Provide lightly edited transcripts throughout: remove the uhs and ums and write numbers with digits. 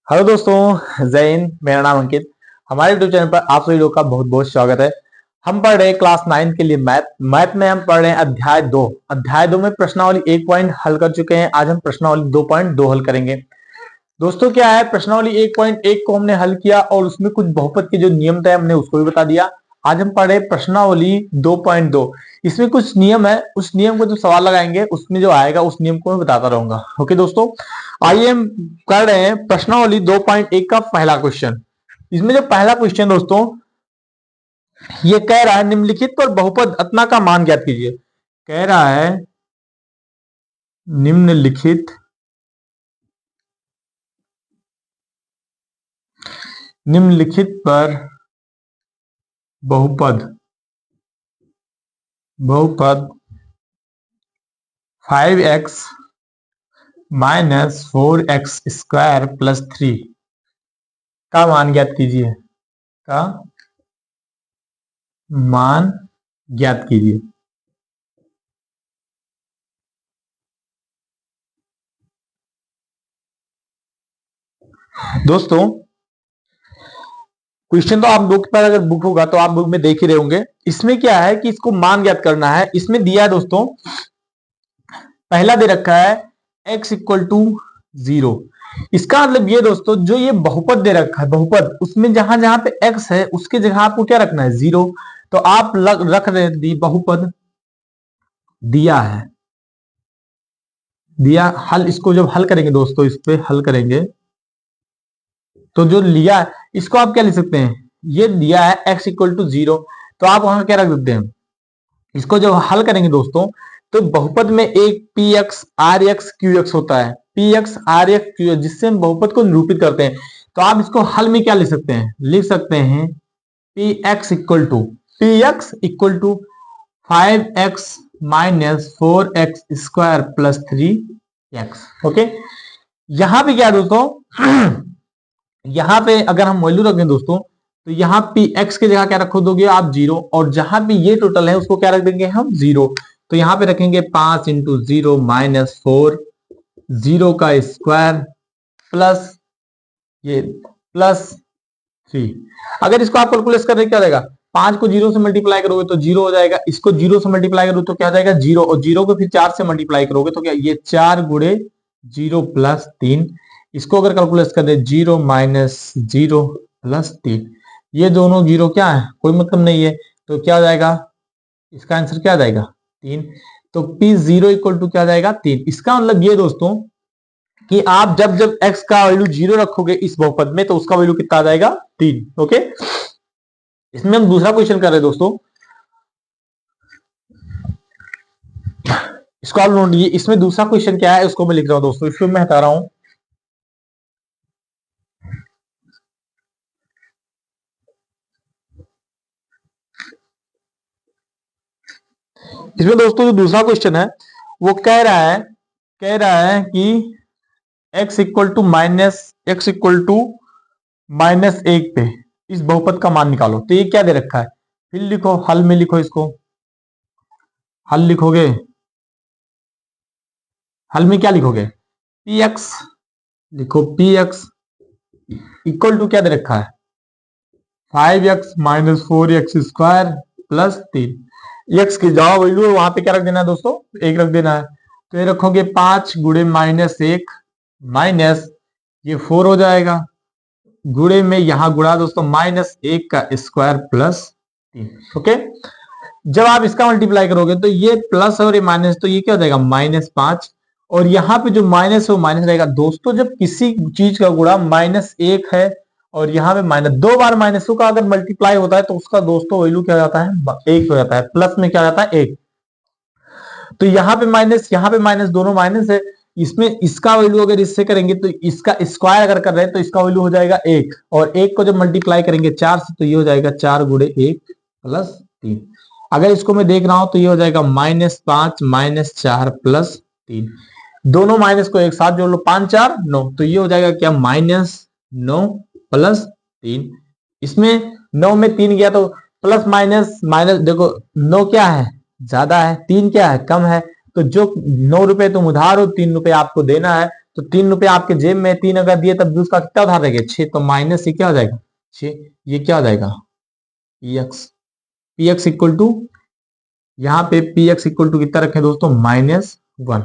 Hello दोस्तों, जय हिंद। मेरा नाम अंकित। हमारे यूट्यूब चैनल पर आप सभी लोग का बहुत बहुत स्वागत है। हम पढ़ रहे हैं क्लास 9 के लिए मैथ में हम पढ़ रहे हैं अध्याय 2 में प्रश्नावली 1 पॉइंट हल कर चुके हैं। आज हम प्रश्नावली 2.2 हल करेंगे। दोस्तों क्या है, प्रश्नावली 1.1 को हमने हल किया और उसमें कुछ बहुपद के जो नियम थे हमने उसको भी बता दिया। आज हम पढ़ रहे हैं प्रश्नावली 2.2। इसमें कुछ नियम है, उस नियम को जो सवाल लगाएंगे उसमें जो आएगा उस नियम को मैं बताता रहूंगा। ओके दोस्तों, आइए हम कर रहे हैं प्रश्नावली 2.1 का पहला क्वेश्चन। इसमें जो पहला क्वेश्चन दोस्तों ये कह रहा है निम्नलिखित पर बहुपद अतना का मान ज्ञात कीजिए। कह रहा है निम्नलिखित पर बहुपद 5x minus 4x square plus 3 का मान ज्ञात कीजिए। दोस्तों क्वेश्चन तो आप बुक पर अगर बुक होगा तो आप बुक में देख ही रहे होंगे। इसमें क्या है कि इसको मान ज्ञात करना है। इसमें दिया है दोस्तों, पहला दे रखा है x इक्वल टू 0। इसका मतलब ये दोस्तों, जो ये बहुपद दे रखा है बहुपद, उसमें जहां जहां पे x है उसके जगह आपको क्या रखना है 0। तो आप रख रहे बहुपद दिया हल। इसको जब हल करेंगे दोस्तों, इस पे हल करेंगे तो जो लिया इसको आप क्या लिख सकते हैं, ये दिया है x इक्वल टू 0। तो आप वहां क्या रख देते हैं, इसको जब हल करेंगे दोस्तों तो बहुपद में एक px rx qx होता है, px rx qx, जिससे हम बहुपद को निरूपित करते हैं। तो आप इसको हल में क्या लिख सकते हैं, px equal to 5x minus 4x square plus 3x। Okay, यहां पे क्या दोस्तों यहां पे अगर हम वैल्यू रखें दोस्तों तो यहाँ पे x की जगह क्या रखो दोगे आप 0, और जहां पे ये टोटल है उसको क्या रख देंगे हम 0। तो यहाँ पे रखेंगे 5 इंटू 0 माइनस 4, 0 का स्क्वायर प्लस ये प्लस 3। अगर इसको आप कैलकुलेट करें क्या जाएगा, 5 को 0 से मल्टीप्लाई करोगे तो 0 हो जाएगा, इसको 0 से मल्टीप्लाई करोगे तो क्या हो जाएगा 0, और 0 को फिर 4 से मल्टीप्लाई करोगे तो क्या, ये 4 गुणे 0 प्लस 3। इसको अगर कैलकुलेट कर दे 0 माइनस 0 प्लस 3, ये दोनों 0 क्या है, कोई मतलब नहीं है। तो क्या हो जाएगा, इसका आंसर क्या आ जाएगा 3। तो P0 इक्वल टू क्या आ जाएगा 3। इसका मतलब ये दोस्तों कि आप जब जब x का वैल्यू 0 रखोगे इस बहुपद में तो उसका वैल्यू कितना आ जाएगा 3। ओके, इसमें हम दूसरा क्वेश्चन कर रहे हैं दोस्तों, इसको आप नोट लीजिए। इसमें दूसरा क्वेश्चन क्या है उसको मैं लिख रहा हूं दोस्तों, इसको मैं हटा रहा हूं। इसमें दोस्तों जो दूसरा क्वेश्चन है वो कह रहा है कि x इक्वल टू माइनस 1 पे इस बहुपद का मान निकालो। तो ये क्या दे रखा है, फिर लिखो, हल में लिखो, इसको हल लिखोगे, हल में क्या लिखोगे px लिखो, px इक्वल टू क्या दे रखा है 5x minus 4x square plus 3। x की जवाब वैल्यू है, वहां पे क्या रख देना है दोस्तों, 1 रख देना है। तो ये रखोगे 5 गुणे माइनस 1 माइनस ये 4 हो जाएगा, गुणे में यहां गुणा दोस्तों माइनस 1 का स्क्वायर प्लस 3। ओके, जब आप इसका मल्टीप्लाई करोगे तो ये प्लस और ये माइनस, तो ये क्या हो जाएगा -5, और यहाँ पे जो माइनस है वो माइनस रहेगा। दोस्तों जब किसी चीज का गुणा -1 है और यहाँ पे माइनस, 2 बार -2 का अगर मल्टीप्लाई होता है तो उसका दोस्तों वैल्यू क्या हो जाता है 1 हो जाता है, प्लस में क्या हो जाता है 1। तो यहाँ पे माइनस दोनों माइनस है। इसमें इसका वैल्यू अगर इससे करेंगे तो इसका स्क्वायर अगर कर रहे हैं तो इसका वैल्यू हो जाएगा 1, और 1 को जब मल्टीप्लाई करेंगे 4 से तो ये हो जाएगा 4 गुणे 1 प्लस 3। अगर इसको मैं देख रहा हूं तो ये हो जाएगा -5 माइनस 4 प्लस 3। दोनों माइनस को एक साथ जोड़ लो, 5 4 9, तो ये हो जाएगा क्या -9 प्लस 3। इसमें 9 में 3 गया तो प्लस माइनस माइनस, देखो 9 क्या है ज्यादा है, 3 क्या है कम है। तो जो 9 रुपए तुम उधार हो 3 रुपए आपको देना है, तो 3 रुपए आपके जेब में, 3 अगर दिए तब भी उसका कितना उधार रहेगा 6, तो माइनस ये क्या हो जाएगा 6, ये क्या हो जाएगा P X. P x equal to, यहाँ पे पी एक्स इक्वल टू कितना रखें दोस्तों -1,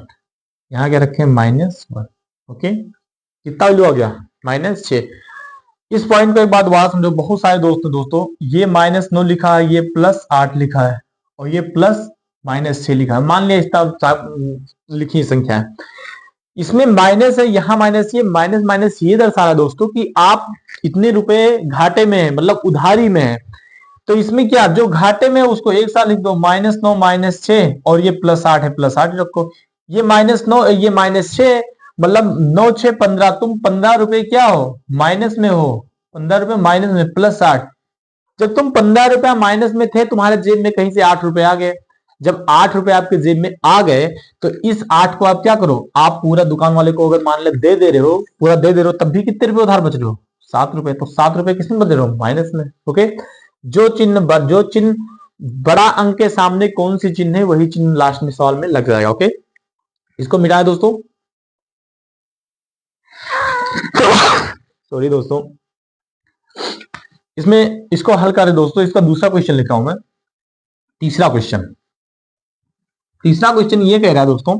यहाँ क्या रखें -1। ओके, कितना वैल्यू आ गया -6। इस पॉइंट को एक बात दोबारा समझो, बहुत सारे दोस्तों ये -9 लिखा है, ये +8 लिखा है, और ये +-6 लिखा है। मान लिया इतना लिखी संख्या है, इसमें माइनस है, यहाँ माइनस, ये माइनस माइनस ये दर्शा रहा है दोस्तों कि आप इतने रुपए घाटे में है, मतलब उधारी में है। तो इसमें क्या, जो घाटे में उसको एक साथ लिख दो, -9 -6, और ये +8 है, +8 रखो। ये -9 ये -6, मतलब 9 6 15, तुम 15 रुपए क्या हो माइनस में हो, 15 रुपए माइनस में, +8। जब तुम 15 रुपया माइनस में थे, तुम्हारे जेब में कहीं से 8 रुपए आ गए। जब 8 रुपए आपके जेब में आ गए, तो इस 8 को आप क्या करो, आप पूरा दुकान वाले को अगर मान ले दे रहे हो, पूरा दे रहे हो, तब भी कितने रुपए उधार बच रहे हो 7 रुपए। तो 7 रुपए किसमें बच रहे हो माइनस में। ओके, जो चिन्ह बड़ा अंक के सामने कौन सी चिन्ह है, वही चिन्ह लास्ट में सवाल में लग जाएगा। ओके, इसको मिटाए दोस्तों। सॉरी दोस्तों, इसमें इसको हल करें दोस्तों। इसका दूसरा क्वेश्चन लिखा हूं मैं, तीसरा क्वेश्चन ये कह रहा है दोस्तों,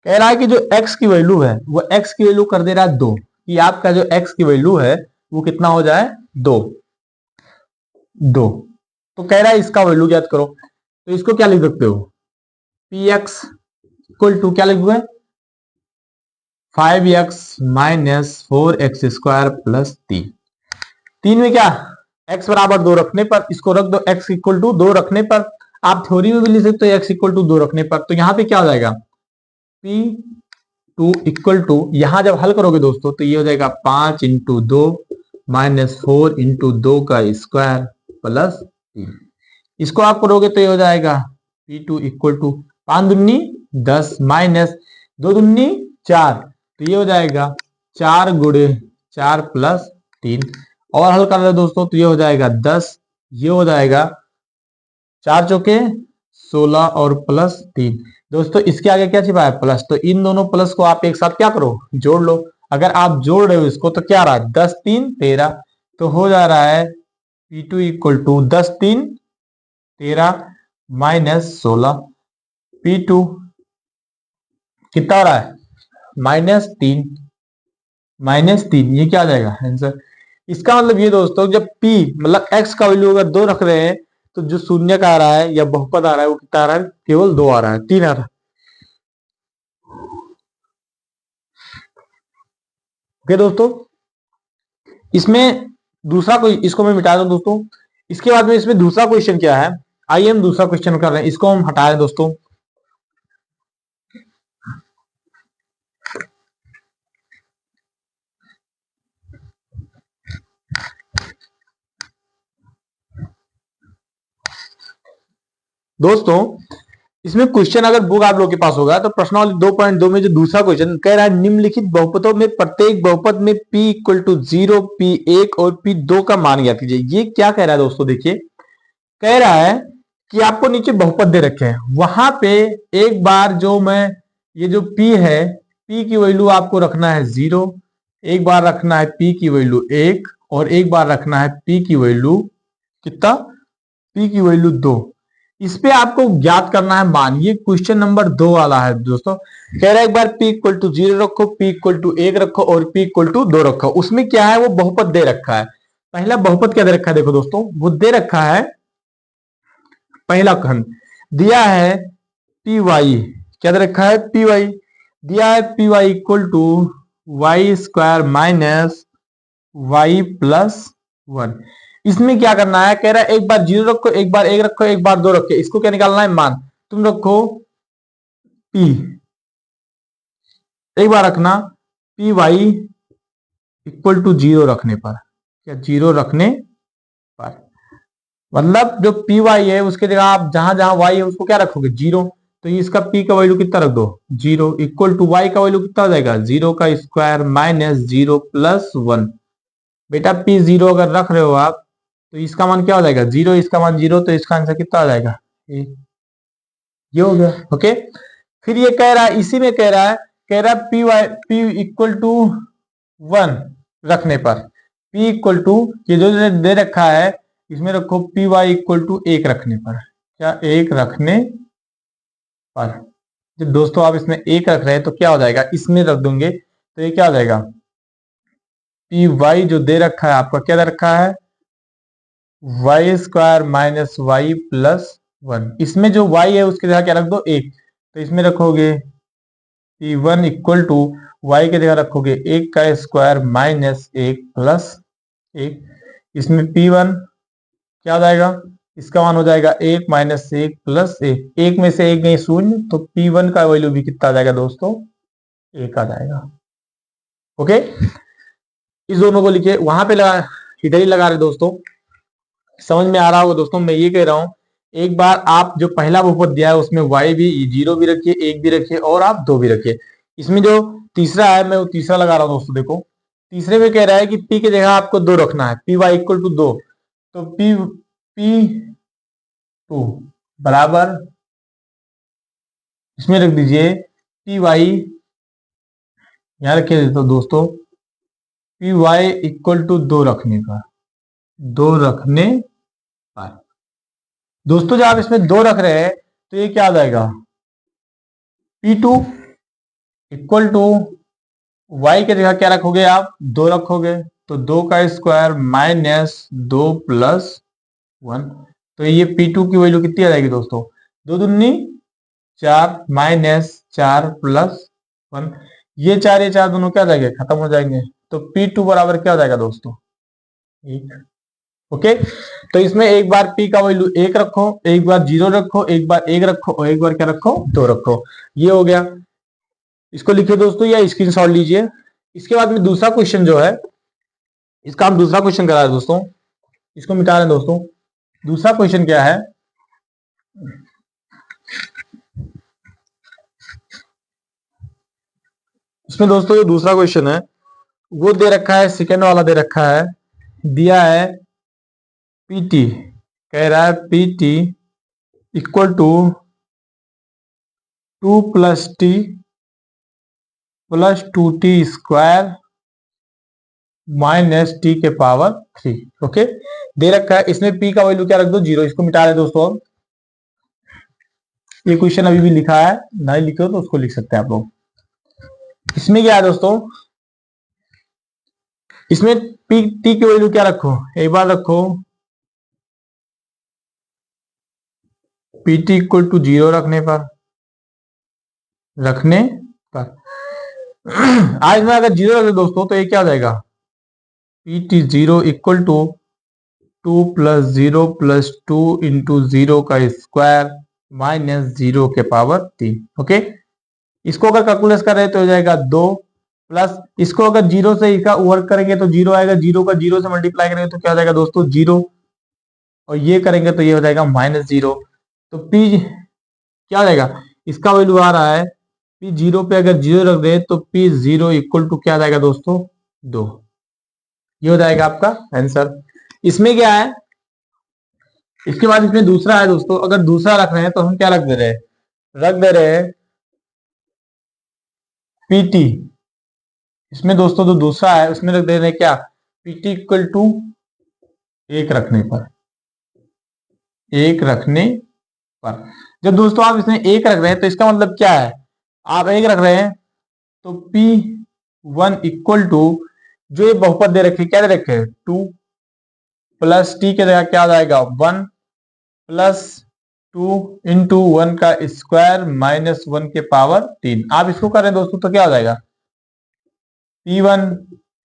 कह रहा है कि जो x की वैल्यू है वो x की वैल्यू कर दे रहा है 2, कि आपका जो x की वैल्यू है वो कितना हो जाए 2। तो कह रहा है इसका वैल्यू ज्ञात करो। तो इसको क्या लिख सकते हो, पी एक्स इक्वल टू क्या लिख हुए 5x - 4x² + 3। 3 में क्या x बराबर 2 रखने पर, इसको रख दो x इक्वल टू 2 रखने पर, आप थ्योरी में भी लिख सकते हो x इक्वल टू 2 रखने पर। तो यहाँ पे क्या हो जाएगा P2 इक्वल टू, यहां जब हल करोगे दोस्तों तो ये हो जाएगा 5 × 2 - 4 × 2 का स्क्वायर + 3। इसको आप करोगे तो ये हो जाएगा P2 इक्वल टू 5 दूनी 10 - 2 दूनी 4, तो ये हो जाएगा 4 × 4 + 3। और हल कर रहे दोस्तों तो ये हो जाएगा 10, ये हो जाएगा 4 चौके 16 और +3। दोस्तों इसके आगे क्या छिपा है प्लस, तो इन दोनों प्लस को आप एक साथ क्या करो जोड़ लो। अगर आप जोड़ रहे हो इसको तो क्या रहा 10 3 13, तो हो जा रहा है P2 इक्वल टू 10 3 13 - 16। P2 कितना हो रहा है -3, ये क्या आ जाएगा आंसर। इसका मतलब ये दोस्तों, जब P मतलब x का वैल्यू अगर 2 रख रहे हैं, तो जो शून्य का आ रहा है या बहुपद आ रहा है वो कितना आ रहा है, केवल 2 आ रहा है, 3 आ रहा है। ओके दोस्तों, इसमें दूसरा कोई, इसको मैं मिटा दूं दोस्तों। इसके बाद में इसमें दूसरा क्वेश्चन क्या है, आइए हम दूसरा क्वेश्चन कर रहे हैं, इसको हम हटा रहे दोस्तों। दोस्तों इसमें क्वेश्चन अगर बुक आप लोग के पास होगा तो प्रश्नावली 2.2 में जो दूसरा क्वेश्चन कह रहा है, निम्नलिखित बहुपदों में प्रत्येक बहुपद में p इक्वल टू 0, p1 और p2 का मान ज्ञात कीजिए। ये क्या कह रहा है दोस्तों, देखिए कह रहा है कि आपको नीचे बहुपद दे रखे हैं, वहां पे एक बार जो मैं ये जो p है, p की वैल्यू आपको रखना है 0, एक बार रखना है p की वैल्यू 1, और एक बार रखना है p की वैल्यू कितना, p की वैल्यू 2। इस पे आपको ज्ञात करना है मान। ये क्वेश्चन नंबर 2 वाला है दोस्तों। कह रहा है एक बार p इक्वल टू 0 रखो, p इक्वल टू 1 रखो और p इक्वल टू 2 रखो। उसमें क्या है, वो बहुपद दे रखा है। पहला बहुपद क्या दे रखा है, देखो दोस्तों वो दे रखा है, पहला खंड दिया है पी वाई, क्या दे रखा है पी वाई, दिया है P Y equal to y² - y + 1। इसमें क्या करना है, कह रहा है एक बार 0 रखो, एक बार 1 रखो, एक बार 2 रखो। इसको क्या निकालना है मान, तुम रखो p, एक बार रखना पी वाई इक्वल टू 0 रखने पर, क्या 0 रखने पर, मतलब जो पी वाई है उसके जगह आप जहां जहां वाई है उसको क्या रखोगे 0। तो इसका p का वैल्यू कितना रख दो 0, इक्वल टू y का वैल्यू कितना हो जाएगा 0 का स्क्वायर - 0 + 1। बेटा p 0 अगर रख रहे हो आप तो इसका मान क्या हो जाएगा 0, इसका मान 0, तो इसका आंसर कितना आ जाएगा ये हो गया। ओके, फिर ये कह रहा है, इसी में कह रहा है कह रहा है पी इक्वल टू 1 रखने पर, पी इक्वल टू ये जो दे रखा है इसमें रखो पी वाई इक्वल टू 1 रखने पर, क्या 1 रखने पर। जब दोस्तों आप इसमें 1 रख रहे हैं तो क्या हो जाएगा, इसमें रख दूंगे तो ये क्या हो जाएगा, पी वाई जो दे रखा है आपका क्या दे रखा है, Y square minus Y plus 1। इसमें जो वाई है उसकी जगह क्या रख दो 1, तो इसमें रखोगे P one equal to Y की जगह रखोगे 1 का स्क्वायर माइनस 1 प्लस 1। इसमें पी वन क्या हो जाएगा, इसका मान हो जाएगा 1 माइनस 1 प्लस 1, 1 में से 1 गई शून्य, तो पी वन का वैल्यू भी कितना आ जाएगा दोस्तों, 1 आ जाएगा। ओके, इस दोनों को लिखिए, वहां पे लगा, इधर ही लगा रहे दोस्तों, समझ में आ रहा होगा दोस्तों। मैं ये कह रहा हूं एक बार आप जो पहला बहुपद दिया है उसमें y भी 0 भी रखिए, 1 भी रखिए और आप 2 भी रखिए। इसमें जो तीसरा है मैं वो तीसरा लगा रहा हूं दोस्तों। देखो तीसरे में कह रहा है कि p की जगह आपको 2 रखना है, पी वाई इक्वल टू 2, तो p2 बराबर इसमें रख दीजिए पी वाई, यहां रखिए दोस्तों पी वाई इक्वल टू 2 रखने पर, 2 रखने पर दोस्तों जब आप इसमें 2 रख रहे हैं तो ये क्या आ जाएगा, P2 इक्वल टू वाई की जगह क्या रखोगे आप, 2 रखोगे, तो 2 का स्क्वायर माइनस 2 प्लस 1, तो ये P2 की वैल्यू कितनी आ जाएगी दोस्तों, 2 दूनी 4 माइनस 4 प्लस 1, ये 4 दोनों क्या जाएंगे, खत्म हो जाएंगे, तो P2 बराबर क्या हो जाएगा दोस्तों, 1। ओके, तो इसमें एक बार p का वैल्यू 1 रखो, एक बार 0 रखो, एक बार 1 रखो और एक बार क्या रखो, 2 रखो। ये हो गया, इसको लिखिए दोस्तों या स्क्रीनशॉट लीजिए। इसके बाद में दूसरा क्वेश्चन जो है, इसका हम दूसरा क्वेश्चन करा रहे हैं दोस्तों, इसको मिटा रहे हैं दोस्तों। दूसरा क्वेश्चन क्या है, इसमें दोस्तों ये दूसरा क्वेश्चन है वो दे रखा है, सेकेंड वाला दे रखा है, दिया है पीटी, कह रहा है PT equal to 2 plus T plus 2t square minus T के पावर 3। ओके, दे रखा है, इसमें p का वैल्यू क्या रख दो, 0। इसको मिटा रहे दोस्तों। ये क्वेश्चन अभी भी लिखा है, नहीं लिखे हो तो उसको लिख सकते हैं आप लोग। इसमें क्या है दोस्तों, इसमें p t की वैल्यू क्या रखो, एक बार रखो pt इक्वल टू 0 रखने पर, आज में अगर 0 रख दे दोस्तों तो ये क्या हो जाएगा, pt 0 equal to 2 plus 0 plus 2 into 0 का स्क्वायर माइनस 0 के पावर 3। ओके, इसको अगर कैलकुलेट कर रहे तो हो जाएगा 2 प्लस, इसको अगर 0 से इसका वर्क करेंगे तो 0 आएगा, 0 का 0 से मल्टीप्लाई करेंगे तो क्या हो जाएगा दोस्तों 0, और ये करेंगे तो ये हो जाएगा माइनस 0। तो p क्या हो जाएगा, इसका वैल्यू आ रहा है p 0 पे अगर 0 रख दे तो p 0 इक्वल टू क्या आ जाएगा दोस्तों 2। ये हो जाएगा आपका आंसर। इसमें क्या है, इसके बाद इसमें दूसरा है दोस्तों, अगर दूसरा रख रहे हैं तो हम क्या रख दे रहे हैं, रख दे रहे हैं पीटी। इसमें दोस्तों जो दूसरा है उसमें रख दे रहे हैं क्या, पीटी इक्वल टू 1 रखने पर, 1 रखने पर। जब दोस्तों आप इसमें 1 रख रहे हैं तो इसका मतलब क्या है, आप 1 रख रहे हैं तो P1 इक्वल टू जो ये बहुपद दे रखे क्या दे रखे 2 प्लस टी के जगह क्या आ जाएगा 1 प्लस 2 इंटू 1 का स्क्वायर माइनस 1 के पावर 3। आप इसको करें दोस्तों तो क्या हो जाएगा P1,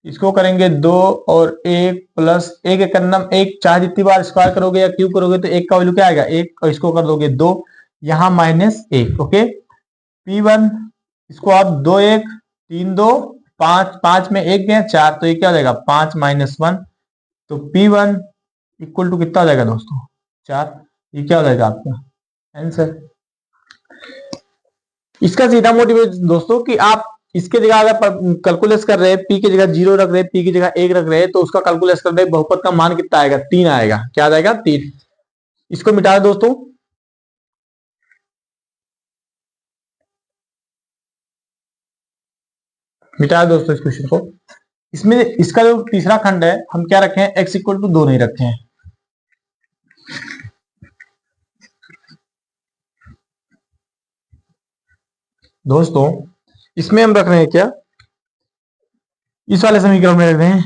इसको करेंगे 2 और 1 प्लस 1 एक करना 1, चाहे जितनी बार स्क्वायर करोगे या क्यूब करोगे तो 1 का वैल्यू क्या आएगा 1, और इसको कर दोगे 2, यहां माइनस 1। ओके, P1 इसको आप 2 1 3 2 5, 5 में 1 गए 4, तो ये क्या हो जाएगा 5 माइनस 1, तो P1 इक्वल टू कितना हो जाएगा दोस्तों 4। ये क्या हो जाएगा आपका आंसर। इसका सीधा मोटिव दोस्तों कि आप इसके जगह अगर कैलकुलेट कर रहे हैं, पी की जगह 0 रख रहे हैं, पी की जगह 1 रख रहे हैं, तो उसका कैलकुलेट कर रहे हैं बहुपद का मान कितना आएगा 3 आएगा। क्या आ जाएगा 3। इसको मिटा दे दोस्तों, मिटाया दोस्तों इस क्वेश्चन को। इसमें इसका जो तीसरा खंड है हम क्या रखे हैं, x इक्वल टू 2 नहीं रखे हैं। दोस्तों इसमें हम रख रहे हैं क्या, इस वाले समीकरण में रख रहे हैं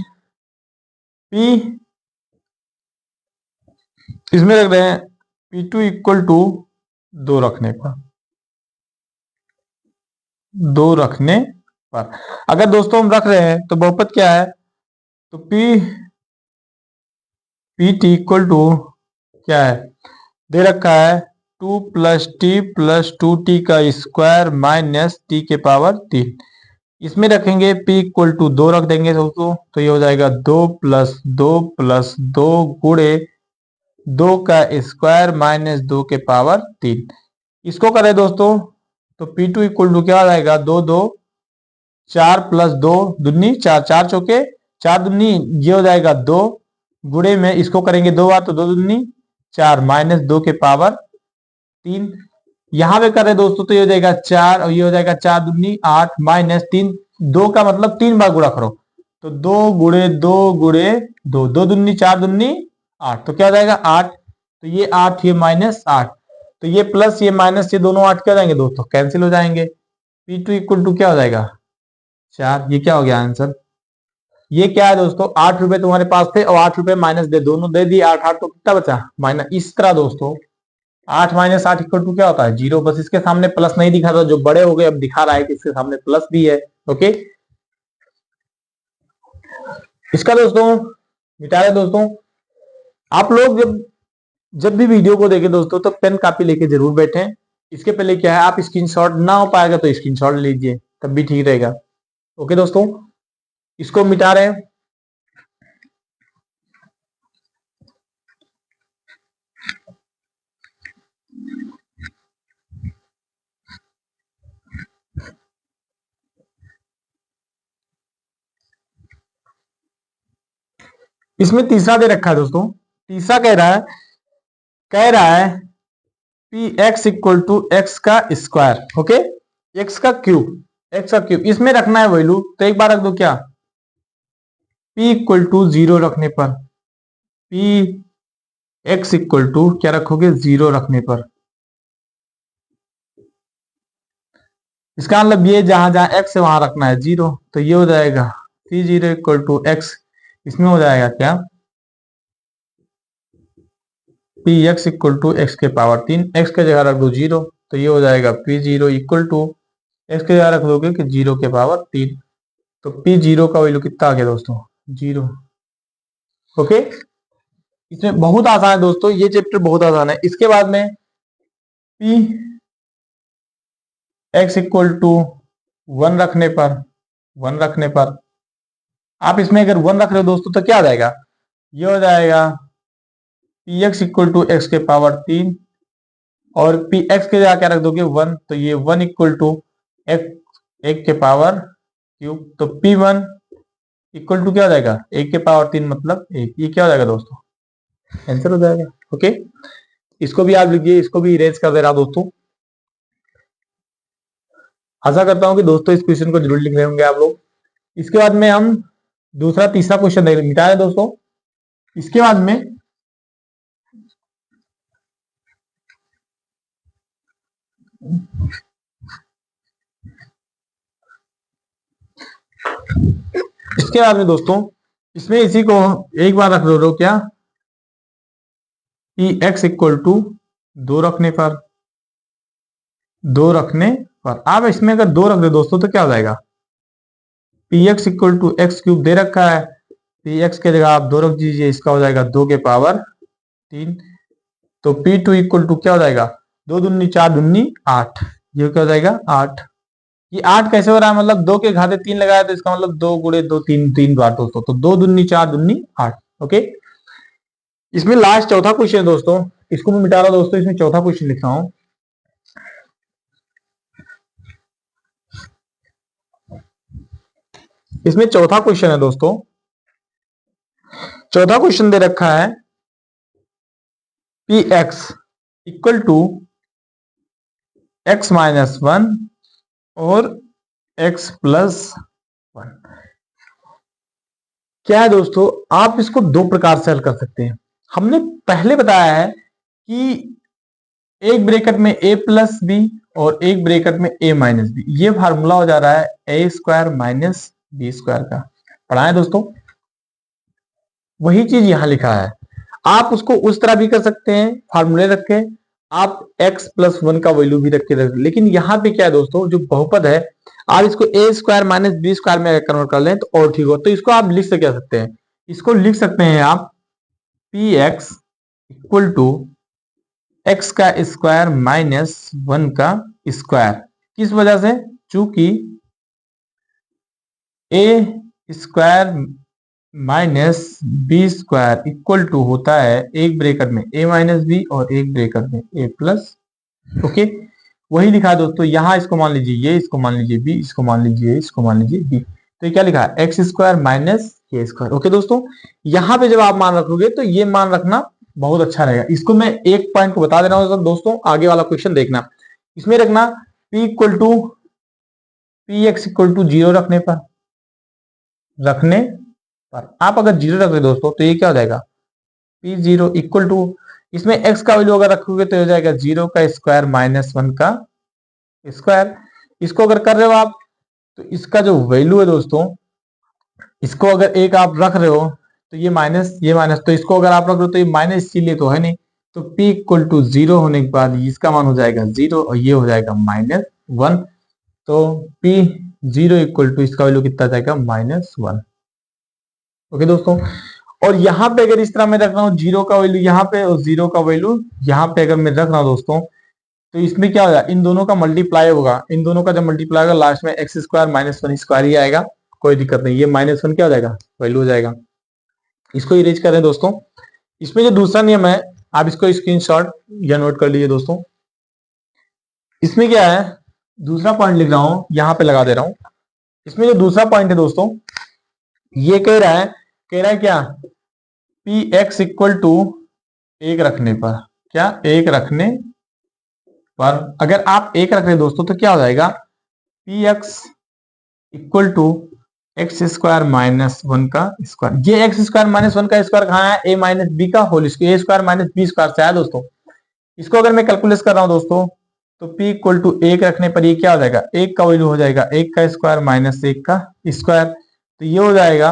p, इसमें रख रहे हैं p2 इक्वल टू 2 रखने पर, 2 रखने पर। अगर दोस्तों हम रख रहे हैं तो बहुपद क्या है, तो pt इक्वल टू क्या है, दे रखा है 2 प्लस टी प्लस 2t का स्क्वायर माइनस टी के पावर 3। इसमें रखेंगे p इक्वल टू 2 रख देंगे दोस्तों, तो ये हो जाएगा 2 प्लस 2 प्लस 2 गुणे 2 का स्क्वायर माइनस 2 के पावर 3। इसको करें दोस्तों तो p2 इक्वल टू क्या हो जाएगा, 2 2 4 प्लस 2 दुन्नी 4, 4 चौके 4 दुन्नी, ये हो जाएगा 2 गुणे में इसको करेंगे 2 बार तो 2 दुन्नी 4 माइनस 2 के पावर 3। यहां पे करें दोस्तों तो ये हो जाएगा 4 और ये हो जाएगा 4 दुन्नी 8 माइनस 3, 2 का मतलब 3 बार गुणा करो तो 2 गुणे 2 गुणे 2, 2 दुन्नी 4 दुन्नी 8, तो क्या हो जाएगा 8, तो ये 8 ये माइनस 8, तो ये प्लस ये माइनस ये दोनों 8 क्या हो जाएंगे दोस्तों, कैंसिल हो जाएंगे। P2 इक्वल टू क्या हो जाएगा 4, ये क्या हो गया आंसर। ये क्या है दोस्तों, 8 रुपए तुम्हारे पास थे और 8 रुपए माइनस दे, दोनों दे दिए 8 8, तो कितना बचा माइनस। इस तरह दोस्तों 8 माइनस 8 इक्वल टू क्या होता है 0, बस इसके सामने प्लस नहीं दिखा था, जो बड़े हो गए अब दिखा रहा है कि इसके सामने प्लस भी है। ओके, इसका दोस्तों मिटा रहे दोस्तों। आप लोग जब जब भी वीडियो को देखें दोस्तों तो पेन कॉपी लेके जरूर बैठें। इसके पहले क्या है, आप स्क्रीनशॉट ना हो पाएगा तो स्क्रीनशॉट लीजिए, तब भी ठीक रहेगा। ओके दोस्तों, इसको मिटा रहे हैं। इसमें तीसरा दे रखा है दोस्तों, तीसरा कह रहा है P x equal to X का स्क्वायर, ओके, एक्स का क्यूब, इसमें रखना है वैल्यू, तो एक बार रख दो क्या, p इक्वल टू 0 रखने पर, p एक्स इक्वल टू क्या रखोगे 0 रखने पर, इसका मतलब ये जहां जहां x है वहां रखना है 0, तो ये हो जाएगा p0 इक्वल टू एक्स, इसमें हो जाएगा क्या P x equal to X के पावर 3, एक्स के जगह रख दो 0, तो ये हो जाएगा p0 इक्वल टू एक्स के जगह रख दोगे कि 0 के पावर 3, तो p0 का वैल्यू कितना आ गया दोस्तों 0। ओके, इसमें बहुत आसान है दोस्तों, ये चैप्टर बहुत आसान है। इसके बाद में p एक्स इक्वल टू 1 रखने पर आप इसमें अगर 1 रख रहे हो दोस्तों तो क्या आ जाएगा, ये हो जाएगा P x equal to X के पावर 3 और पी एक्स के जगह क्या रख दोगे 1, तो ये 1 इक्वल टू एक के पावर क्यूब, तो p1 इक्वल टू क्या हो जाएगा 1 के पावर 3 मतलब 1, ये क्या हो जाएगा दोस्तों आंसर हो जाएगा। ओके, इसको भी आप लिखिए, इसको भी इरेज कर दे रहा दोस्तों। आशा करता हूं कि दोस्तों इस क्वेश्चन को जरूर लिख रहे होंगे आप लोग। इसके बाद में हम दूसरा तीसरा क्वेश्चन मिटा है दोस्तों। इसके बाद में दोस्तों इसमें इसी को एक बार रख दो क्या, ई एक्स इक्वल टू 2 रखने पर आप इसमें अगर 2 रख दो दोस्तों तो क्या हो जाएगा, P x equal to X cube दे रखा है, पी एक्स के जगह आप 2 रख दीजिए, इसका हो जाएगा 2 के पावर 3, तो p2 इक्वल टू क्या हो जाएगा 2 दूनी 4 दूनी 8, ये क्या हो जाएगा 8। ये 8 कैसे हो रहा है, मतलब 2 के घाते 3 लगाया तो इसका मतलब 2 गुणे 2 3 बार दोस्तों, तो 2 दूनी 4 दूनी 8। ओके, इसमें लास्ट चौथा क्वेश्चन है दोस्तों, इसको मैं मिटा रहा हूं दोस्तों, इसमें चौथा क्वेश्चन लिख रहा हूं। इसमें चौथा क्वेश्चन है दोस्तों, चौथा क्वेश्चन दे रखा है P x equal to X minus 1 और x प्लस क्या है दोस्तों, आप इसको दो प्रकार से हल कर सकते हैं। हमने पहले बताया है कि एक ब्रैकेट में a प्लस बी और एक ब्रैकेट में a माइनस बी, ये फार्मूला हो जा रहा है ए स्क्वायर माइनस बी स्क्वायर का। पढ़ा है दोस्तों, वही चीज यहां लिखा है। आप उसको उस तरह भी कर सकते हैं, फार्मूले रख के आप x प्लस वन का वैल्यू भी रख के रख, लेकिन यहाँ पे क्या है दोस्तों, जो बहुपद है आप इसको ए स्क्वायर माइनस बी स्क्वायर में कन्वर्ट कर लें तो और ठीक हो। तो इसको आप लिख सकते हैं, इसको लिख सकते हैं आप P x equal to X का स्क्वायर माइनस वन का स्क्वायर। किस वजह से, चूंकि A square minus B square equal to होता है एक ब्रैकेट में ए माइनस बी और एक ब्रैकेट में ए प्लस। ओके, वही लिखा है दोस्तों। यहां इसको मान लीजिए ये, इसको मान लीजिए बी, इसको मान लीजिए, इसको मान लीजिए बी। तो ये क्या लिखा है, एक्स स्क्वायर माइनस ए स्क्वायर। ओके दोस्तों, यहां पे जब आप मान रखोगे तो ये मान रखना बहुत अच्छा रहेगा। इसको मैं एक पॉइंट को बता दे रहा हूं दोस्तों, आगे वाला क्वेश्चन देखना। इसमें रखना P equal to P x equal to zero रखने पर आप अगर जीरो रख रहे दोस्तों तो ये क्या हो जाएगा, पी जीरो इक्वल टू, इसमें एक्स का वैल्यू अगर रखोगे तो हो जाएगा जीरो का स्क्वायर माइनस वन का स्क्वायर। इसको अगर कर रहे हो आप तो इसका जो वैल्यू है दोस्तों, इसको अगर एक आप रख रहे हो तो ये माइनस, तो इसको अगर आप रख रहे हो तो ये माइनस, इसीलिए तो है नहीं। तो p इक्वल टू जीरो होने के बाद इसका मान हो जाएगा जीरो और ये हो जाएगा माइनस वन। तो p जीरो इक्वल टू इसका वैल्यू कितना जाएगा, माइनस वन। ओके दोस्तों, और यहां पे अगर इस तरह मैं रख रहा हूं जीरो का वैल्यू यहाँ पे और जीरो का वैल्यू यहाँ पे अगर मैं रख रहा हूं दोस्तों, तो इसमें क्या होगा, इन दोनों का मल्टीप्लाई होगा। इन दोनों का जब मल्टीप्लाई होगा लास्ट में X square minus one square ही आएगा, कोई दिक्कत नहीं। ये माइनस वन क्या हो जाएगा, वैल्यू हो जाएगा। इसको इरेज करें दोस्तों। इसमें जो दूसरा नियम है आप इसको स्क्रीनशॉट या नोट कर लीजिए दोस्तों। इसमें क्या है, दूसरा पॉइंट लिख रहा हूं, यहां पे लगा दे रहा हूं। इसमें जो दूसरा पॉइंट है दोस्तों, ये कह रहा है क्या, पी एक्स इक्वल टू एक रखने पर, क्या एक रखने पर अगर आप एक रख रहे दोस्तों तो क्या हो जाएगा, P x equal to X square minus one का स्क्वायर। ये एक्स स्क्वायर माइनस वन का स्क्वायर कहाँ है, ए माइनस बी का whole square, A square minus B square से है दोस्तों। इसको अगर मैं कैलकुलेट कर रहा हूं दोस्तों तो p इक्वल टू एक रखने पर ये क्या हो जाएगा, एक का वैल्यू हो जाएगा एक का स्क्वायर माइनस एक का स्क्वायर। तो ये हो जाएगा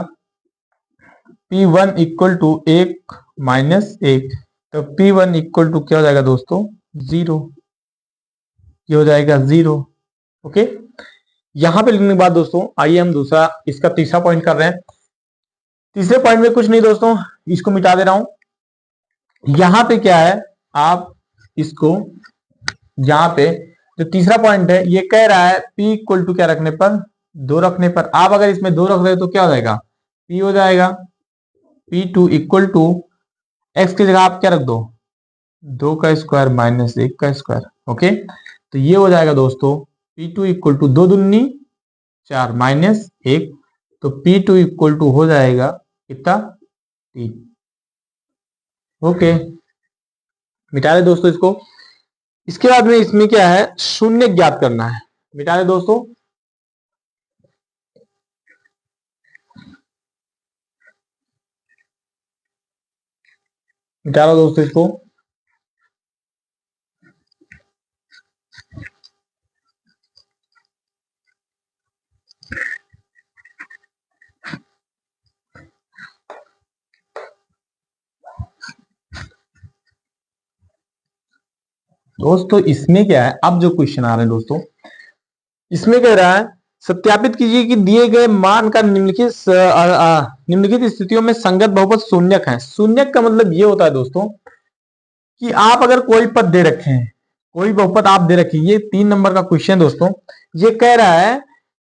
पी वन इक्वल टू एक माइनस एक। तो पी वन इक्वल टू क्या हो जाएगा दोस्तों, जीरो। ये हो जाएगा जीरो। ओके, यहां पे लिखने के बाद दोस्तों आइए हम दूसरा इसका तीसरा पॉइंट कर रहे हैं। तीसरे पॉइंट में कुछ नहीं दोस्तों, इसको मिटा दे रहा हूं। यहां पे क्या है, आप इसको यहाँ पे जो तीसरा पॉइंट है ये कह रहा है p इक्वल टू क्या रखने पर, दो रखने पर। आप अगर इसमें दो रख रहे हो तो क्या हो जाएगा, p हो जाएगा p two equal to x की जगह आप क्या रख दो, दो का स्क्वायर माइनस एक का स्क्वायर। ओके, तो ये हो जाएगा दोस्तों p टू इक्वल टू दो दूनी चार माइनस एक। तो p टू इक्वल टू हो जाएगा कितना, तीन। ओके, मिटा दे दोस्तों इसको। इसके बाद में इसमें क्या है, शून्य ज्ञात करना है। मिटा दे दोस्तों। मिटा लो दोस्तों इसको। दोस्तों इसमें क्या है, अब जो क्वेश्चन आ रहे हैं दोस्तों, इसमें कह रहा है सत्यापित कीजिए कि दिए गए मान का निम्नलिखित स्थितियों में संगत बहुपद शून्यक है। शून्यक का मतलब ये होता है दोस्तों कि आप अगर कोई पद दे रखे हैं, कोई बहुपद आप दे रखे, ये 3 नंबर का क्वेश्चन दोस्तों, ये कह रहा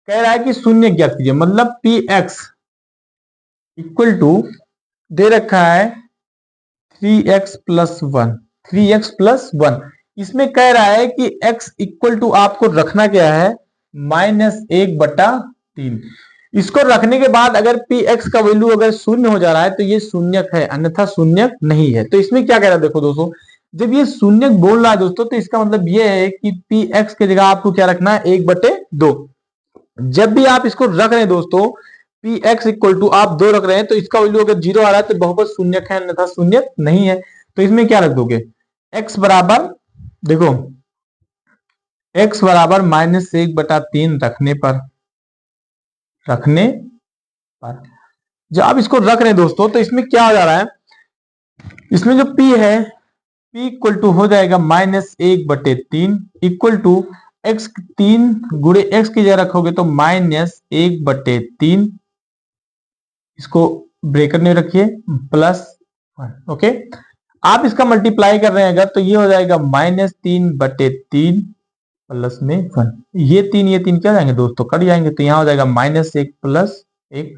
है कि शून्य ज्ञात कीजिए। मतलब पी एक्स इक्वल टू दे रखा है 3x plus one, 3x plus one. इसमें कह रहा है कि x इक्वल टू आपको रखना क्या है, माइनस एक बटा तीन। इसको रखने के बाद अगर px का वैल्यू अगर शून्य हो जा रहा है तो ये शून्यक है, अन्यथा शून्यक नहीं है। तो इसमें क्या कह रहा है देखो दोस्तों, जब ये शून्यक बोल रहा है दोस्तों तो इसका मतलब ये है कि px की जगह आपको क्या रखना है, एक बटे दो। जब भी आप इसको रख रहे हैं दोस्तों पी एक्स इक्वल टू आप 2 रख रहे हैं तो इसका वैल्यू अगर 0 आ रहा है तो बहुपद शून्यक है अन्यथा शून्यक नहीं है। तो इसमें क्या रख दोगे, x बराबर, देखो x बराबर -1/3 रखने पर जब आप इसको रख रहे हैं दोस्तों तो इसमें क्या हो जा रहा है, इसमें जो p है p इक्वल टू हो जाएगा -1/3 इक्वल टू x 3 गुणे x की जगह रखोगे तो -1/3, इसको ब्रेकेट में रखिए +1। ओके, आप इसका मल्टीप्लाई कर रहे हैं अगर तो ये हो जाएगा -3/3 प्लस में 1। ये तीन क्या जाएंगे दोस्तों, कट जाएंगे तो यहाँ हो जाएगा -1 + 1।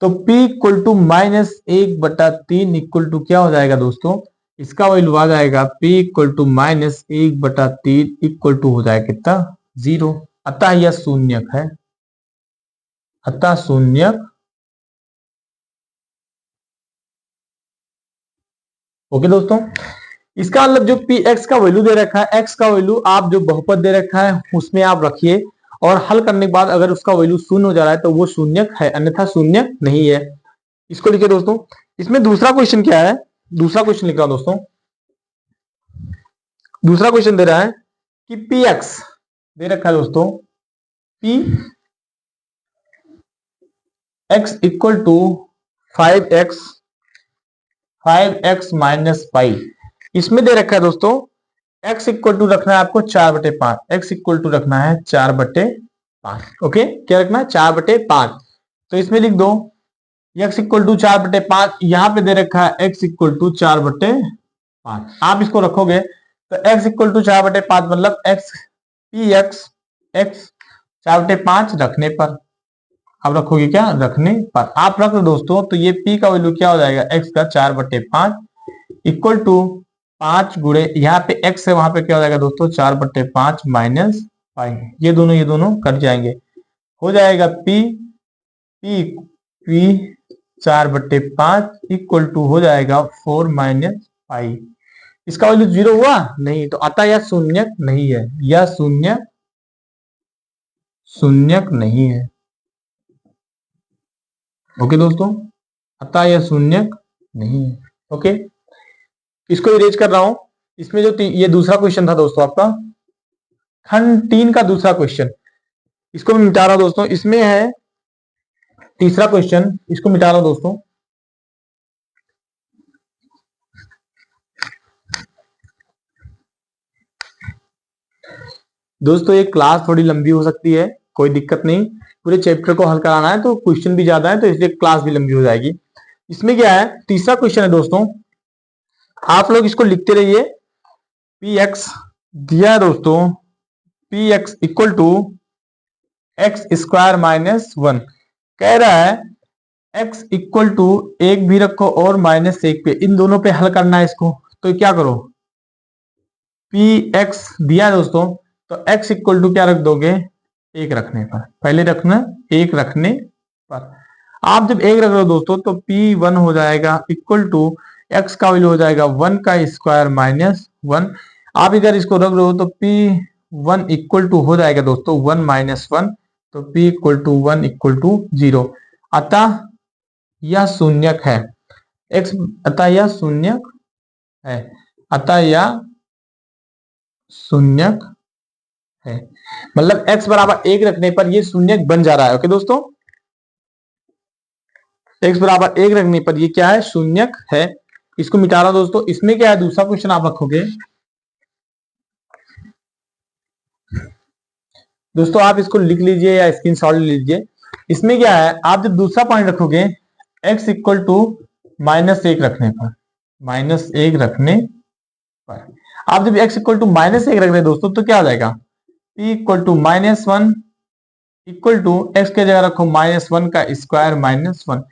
तो p equal to -1/3 equal to क्या हो जाएगा दोस्तों, इसका वैल्यू आ जाएगा p equal to -1/3 equal to हो जाएगा कितना, 0। अतः यह शून्यक है, अतः शून्यक। ओके दोस्तों, इसका मतलब जो पी एक्स का वैल्यू दे रखा है, एक्स का वैल्यू आप जो बहुपद दे रखा है उसमें आप रखिए और हल करने के बाद अगर उसका वैल्यू शून्य हो जा रहा है तो वो शून्यक है अन्यथा शून्य नहीं है। इसको लिखिए दोस्तों। इसमें दूसरा क्वेश्चन क्या है, दूसरा क्वेश्चन लिख रहा हूं दोस्तों। दूसरा क्वेश्चन दे रहा है कि पी एक्स दे रखा है दोस्तों, P x equal to 5x -pi. इसमें दे रखा है दोस्तों x इक्वल टू रखना है आपको 4/5, x इक्वल टू रखना है 4/5। ओके, क्या रखना है, 4/5। तो इसमें लिख दो x इक्वल टू 4/5, यहां पे दे रखा है x इक्वल टू 4/5। आप इसको रखोगे तो x इक्वल टू 4/5 मतलब x पी x 4/5 रखने पर, आप रखोगे क्या, रखने पर आप रख दो दोस्तों तो ये p का वैल्यू क्या हो जाएगा, x का 4/5 इक्वल टू 5 गुणे यहाँ पे x है, वहां पे क्या हो जाएगा दोस्तों 4/5 माइनस पाई। ये दोनों कट जाएंगे, हो जाएगा p 4/5 इक्वल टू हो जाएगा 4 माइनस पाई। इसका वैल्यू 0 हुआ नहीं, तो अतः यह शून्यक नहीं है, यह शून्यक नहीं है। ओके दोस्तों, अतः यह शून्यक नहीं है। ओके, इसको इरेज कर रहा हूं। इसमें जो ये दूसरा क्वेश्चन था दोस्तों आपका खंड 3 का दूसरा क्वेश्चन, इसको मैं मिटा रहा हूं दोस्तों। इसमें है तीसरा क्वेश्चन, इसको मिटा रहा हूं दोस्तों। दोस्तों ये क्लास थोड़ी लंबी हो सकती है, कोई दिक्कत नहीं, पूरे चैप्टर को हल कराना है तो क्वेश्चन भी ज्यादा है तो इसलिए क्लास भी लंबी हो जाएगी। इसमें क्या है, तीसरा क्वेश्चन है दोस्तों, आप लोग इसको लिखते रहिए। पी एक्स दिया है दोस्तों, P x equal to x² -1 कह रहा है x इक्वल टू 1 भी रखो और -1 पे, इन दोनों पे हल करना है इसको। तो क्या करो, पी एक्स दिया है दोस्तों तो x इक्वल टू क्या रख दोगे, 1 रखने पर, पहले रखना 1 रखने पर। आप जब 1 रख रहे हो दोस्तों तो p1 हो जाएगा इक्वल टू x का वैल्यू हो जाएगा 1² -1। आप इधर इसको रख रहे हो तो p1 इक्वल टू हो जाएगा दोस्तों 1 - 1, तो p equal to 1 equal to 0। अतः यह शून्यक है, x अतः यह शून्यक है, अतः यह शून्यक है, मतलब x बराबर 1 रखने पर ये शून्यक बन जा रहा है। ओके दोस्तों, x बराबर 1 रखने पर ये क्या है, शून्यक है। इसको मिटा रहा दोस्तों। इसमें क्या है, दूसरा क्वेश्चन आप रखोगे दोस्तों, आप इसको लिख लीजिए या स्क्रीनशॉट ले लीजिए। इसमें क्या है, आप जब दूसरा पॉइंट रखोगे x इक्वल टू -1 रखने पर, -1 रखने पर, आप जब x इक्वल टू -1 रख रहे हैं दोस्तों तो क्या हो जाएगा, p equal to -1 equal to x के जगह रखो -1 का स्क्वायर -1।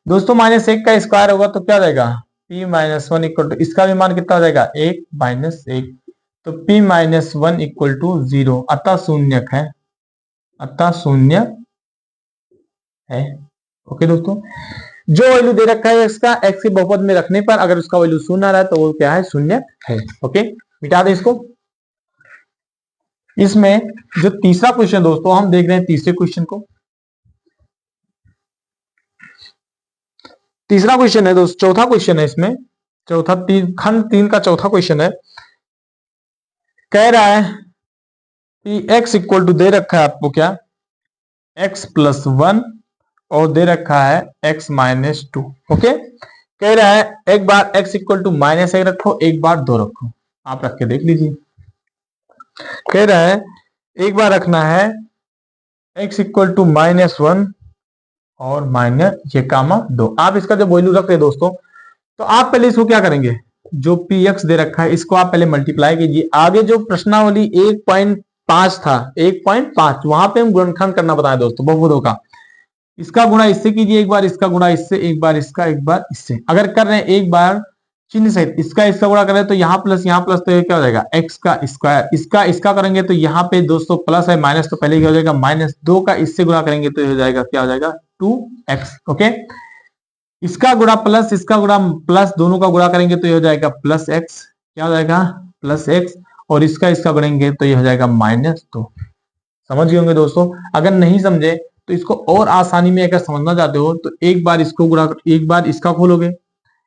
दोस्तों -1 का स्क्वायर होगा तो क्या हो जाएगा, p -1 इक्वल टू, इसका भी मान कितना हो जाएगा 1 -1, तो p -1 इक्वल टू 0। अतः शून्यक है, अतः शून्यक है। ओके दोस्तों, जो वैल्यू दे रखा है इसका x के बहुपद में रखने पर अगर उसका वैल्यू शून्य आ रहा है तो वो क्या है, शून्य है। ओके, मिटा दे इसको। इसमें जो तीसरा क्वेश्चन दोस्तों हम देख रहे हैं, तीसरे क्वेश्चन को तीसरा क्वेश्चन है दोस्तों, चौथा क्वेश्चन है इसमें, चौथा खंड 3 का चौथा क्वेश्चन है। कह रहा है कि x इक्वल टू दे रखा है आपको क्या, x प्लस 1 और दे रखा है x माइनस 2। ओके, कह रहा है एक बार x इक्वल टू माइनस 1 रखो, एक बार 2 रखो। आप रख के देख लीजिए। कह रहा है एक बार रखना है x इक्वल टू माइनस 1 और माइनस ये कामा 2। आप इसका जो वैल्यू रख रहे हैं दोस्तों, तो आप पहले इसको क्या करेंगे, जो px दे रखा है इसको आप पहले मल्टीप्लाई कीजिए। आगे जो प्रश्नावली 1.5 था, 1.5 वहां पे हम गुणनखंड करना बताया दोस्तों बहुपदों का। इसका गुणा इससे कीजिए, एक बार इसका गुणा इससे, एक बार इसका, एक बार इससे। अगर कर रहे हैं एक बार चिन्ह सहित इसका गुणा कर रहे हैं तो यहाँ प्लस तो ये क्या हो जाएगा x का स्क्वायर। इसका करेंगे तो यहाँ पे दोस्तों प्लस है, माइनस तो पहले क्या हो जाएगा माइनस 2 का इससे गुणा करेंगे तो हो जाएगा क्या हो जाएगा 2x। ओके, इसका गुणा प्लस इसका गुणा प्लस दोनों का गुणा करेंगे तो ये हो जाएगा प्लस x, क्या हो जाएगा प्लस x, और इसका गुणेंगे तो ये हो जाएगा माइनस 2। समझ गए होंगे दोस्तों। अगर नहीं समझे तो इसको और आसानी में अगर समझना चाहते हो तो एक बार इसको गुणा, एक बार इसका खोलोगे,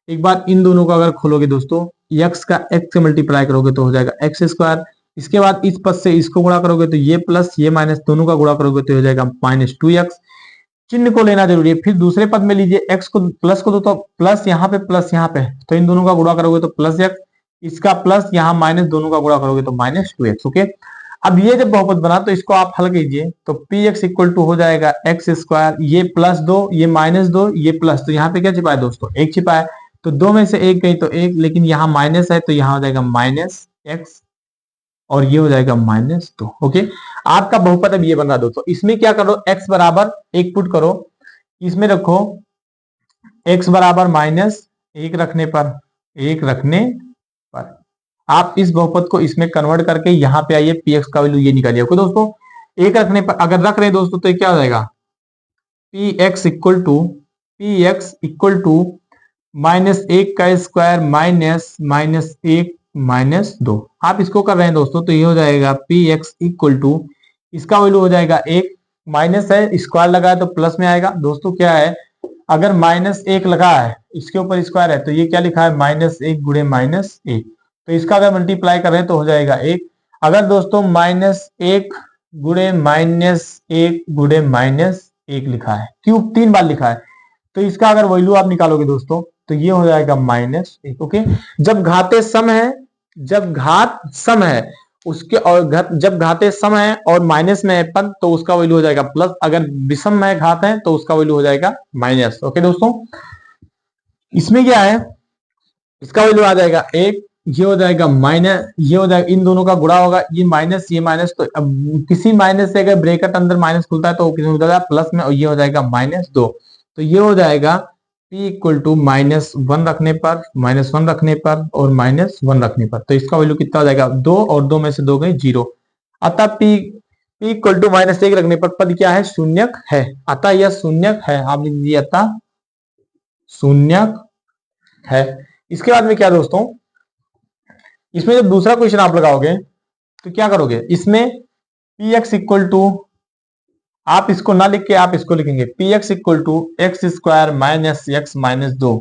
एक बार इन दोनों का अगर खोलोगे दोस्तों, x का x से मल्टीप्लाई करोगे तो हो जाएगा x स्क्वायर। इसके बाद इस पद से इसको गुणा करोगे तो ये प्लस ये माइनस दोनों का गुणा करोगे तो हो जाएगा माइनस 2x। चिन्ह को लेना जरूरी है। फिर दूसरे पद में लीजिए x को प्लस को दो तो प्लस यहाँ पे प्लस यहाँ पे, तो इन दोनों का गुणा करोगे तो प्लस x, इसका प्लस यहाँ माइनस दोनों का गुणा करोगे तो माइनस 2x। ओके, अब ये जब बहुपद बना तो इसको आप हल कीजिए तो px इक्वल टू हो जाएगा x स्क्वायर, ये प्लस 2 ये माइनस 2 ये प्लस, तो यहाँ पे क्या छिपा है दोस्तों 1 छिपा है, तो 2 में से 1 गई तो 1, लेकिन यहाँ माइनस है तो यहाँ हो जाएगा माइनस x और ये हो जाएगा माइनस 2। ओके, आपका बहुपद अब ये बन रहा है दोस्तों। इसमें क्या करो, x बराबर 1 पुट करो, इसमें रखो x बराबर माइनस 1 रखने पर, 1 रखने पर आप इस बहुपद को इसमें कन्वर्ट करके यहाँ पे आइए, px का वैल्यू ये निकालिए। ओके दोस्तों, 1 रखने पर अगर रख रहे हैं दोस्तों तो ये क्या हो जाएगा px इक्वल टू माइनस 1 का स्क्वायर माइनस माइनस 1 माइनस 2। आप इसको कर रहे हैं दोस्तों तो ये हो जाएगा px इक्वल टू, इसका वैल्यू हो जाएगा 1, माइनस है स्क्वायर लगा है तो प्लस में आएगा दोस्तों। क्या है, अगर माइनस 1 लगा है इसके ऊपर स्क्वायर है तो ये क्या लिखा है माइनस 1 गुणे माइनस 1, तो इसका अगर मल्टीप्लाई कर रहे हैं तो हो जाएगा 1। अगर दोस्तों माइनस 1 गुणे माइनस 1 गुणे माइनस 1 लिखा है, क्यूब 3 बार लिखा है, तो इसका अगर वैल्यू आप निकालोगे दोस्तों तो ये हो जाएगा माइनस 1। ओके, जब घाते सम है, जब घात सम है उसके, और जब घाते सम है और माइनस में है पद तो उसका वैल्यू हो जाएगा प्लस, अगर विषम में घात है तो उसका वैल्यू हो जाएगा माइनस। ओके दोस्तों, इसमें क्या है, इसका वैल्यू आ जाएगा 1, ये हो जाएगा माइनस, ये हो जाएगा इन दोनों का गुणा होगा, ये माइनस, तो अब किसी माइनस से अगर ब्रैकेट अंदर माइनस खुलता है तो किसी में जाएगा प्लस में, और ये हो जाएगा माइनस 2, तो ये हो जाएगा p इक्वल टू माइनस 1 रखने पर, माइनस 1 रखने पर और माइनस 1 रखने पर, तो इसका वैल्यू कितना हो जाएगा 2, और 2 में से 2 गए 0। अतः p इक्वल टू माइनस 1 रखने पर पद क्या है, शून्यक है। अतः यह शून्यक है, आप लिख दीजिए अतः शून्यक है। इसके बाद में क्या दोस्तों, इसमें जब दूसरा क्वेश्चन आप लगाओगे तो क्या करोगे, इसमें px इक्वल टू, आप इसको ना लिख के आप इसको लिखेंगे px equal to X square minus X minus 2,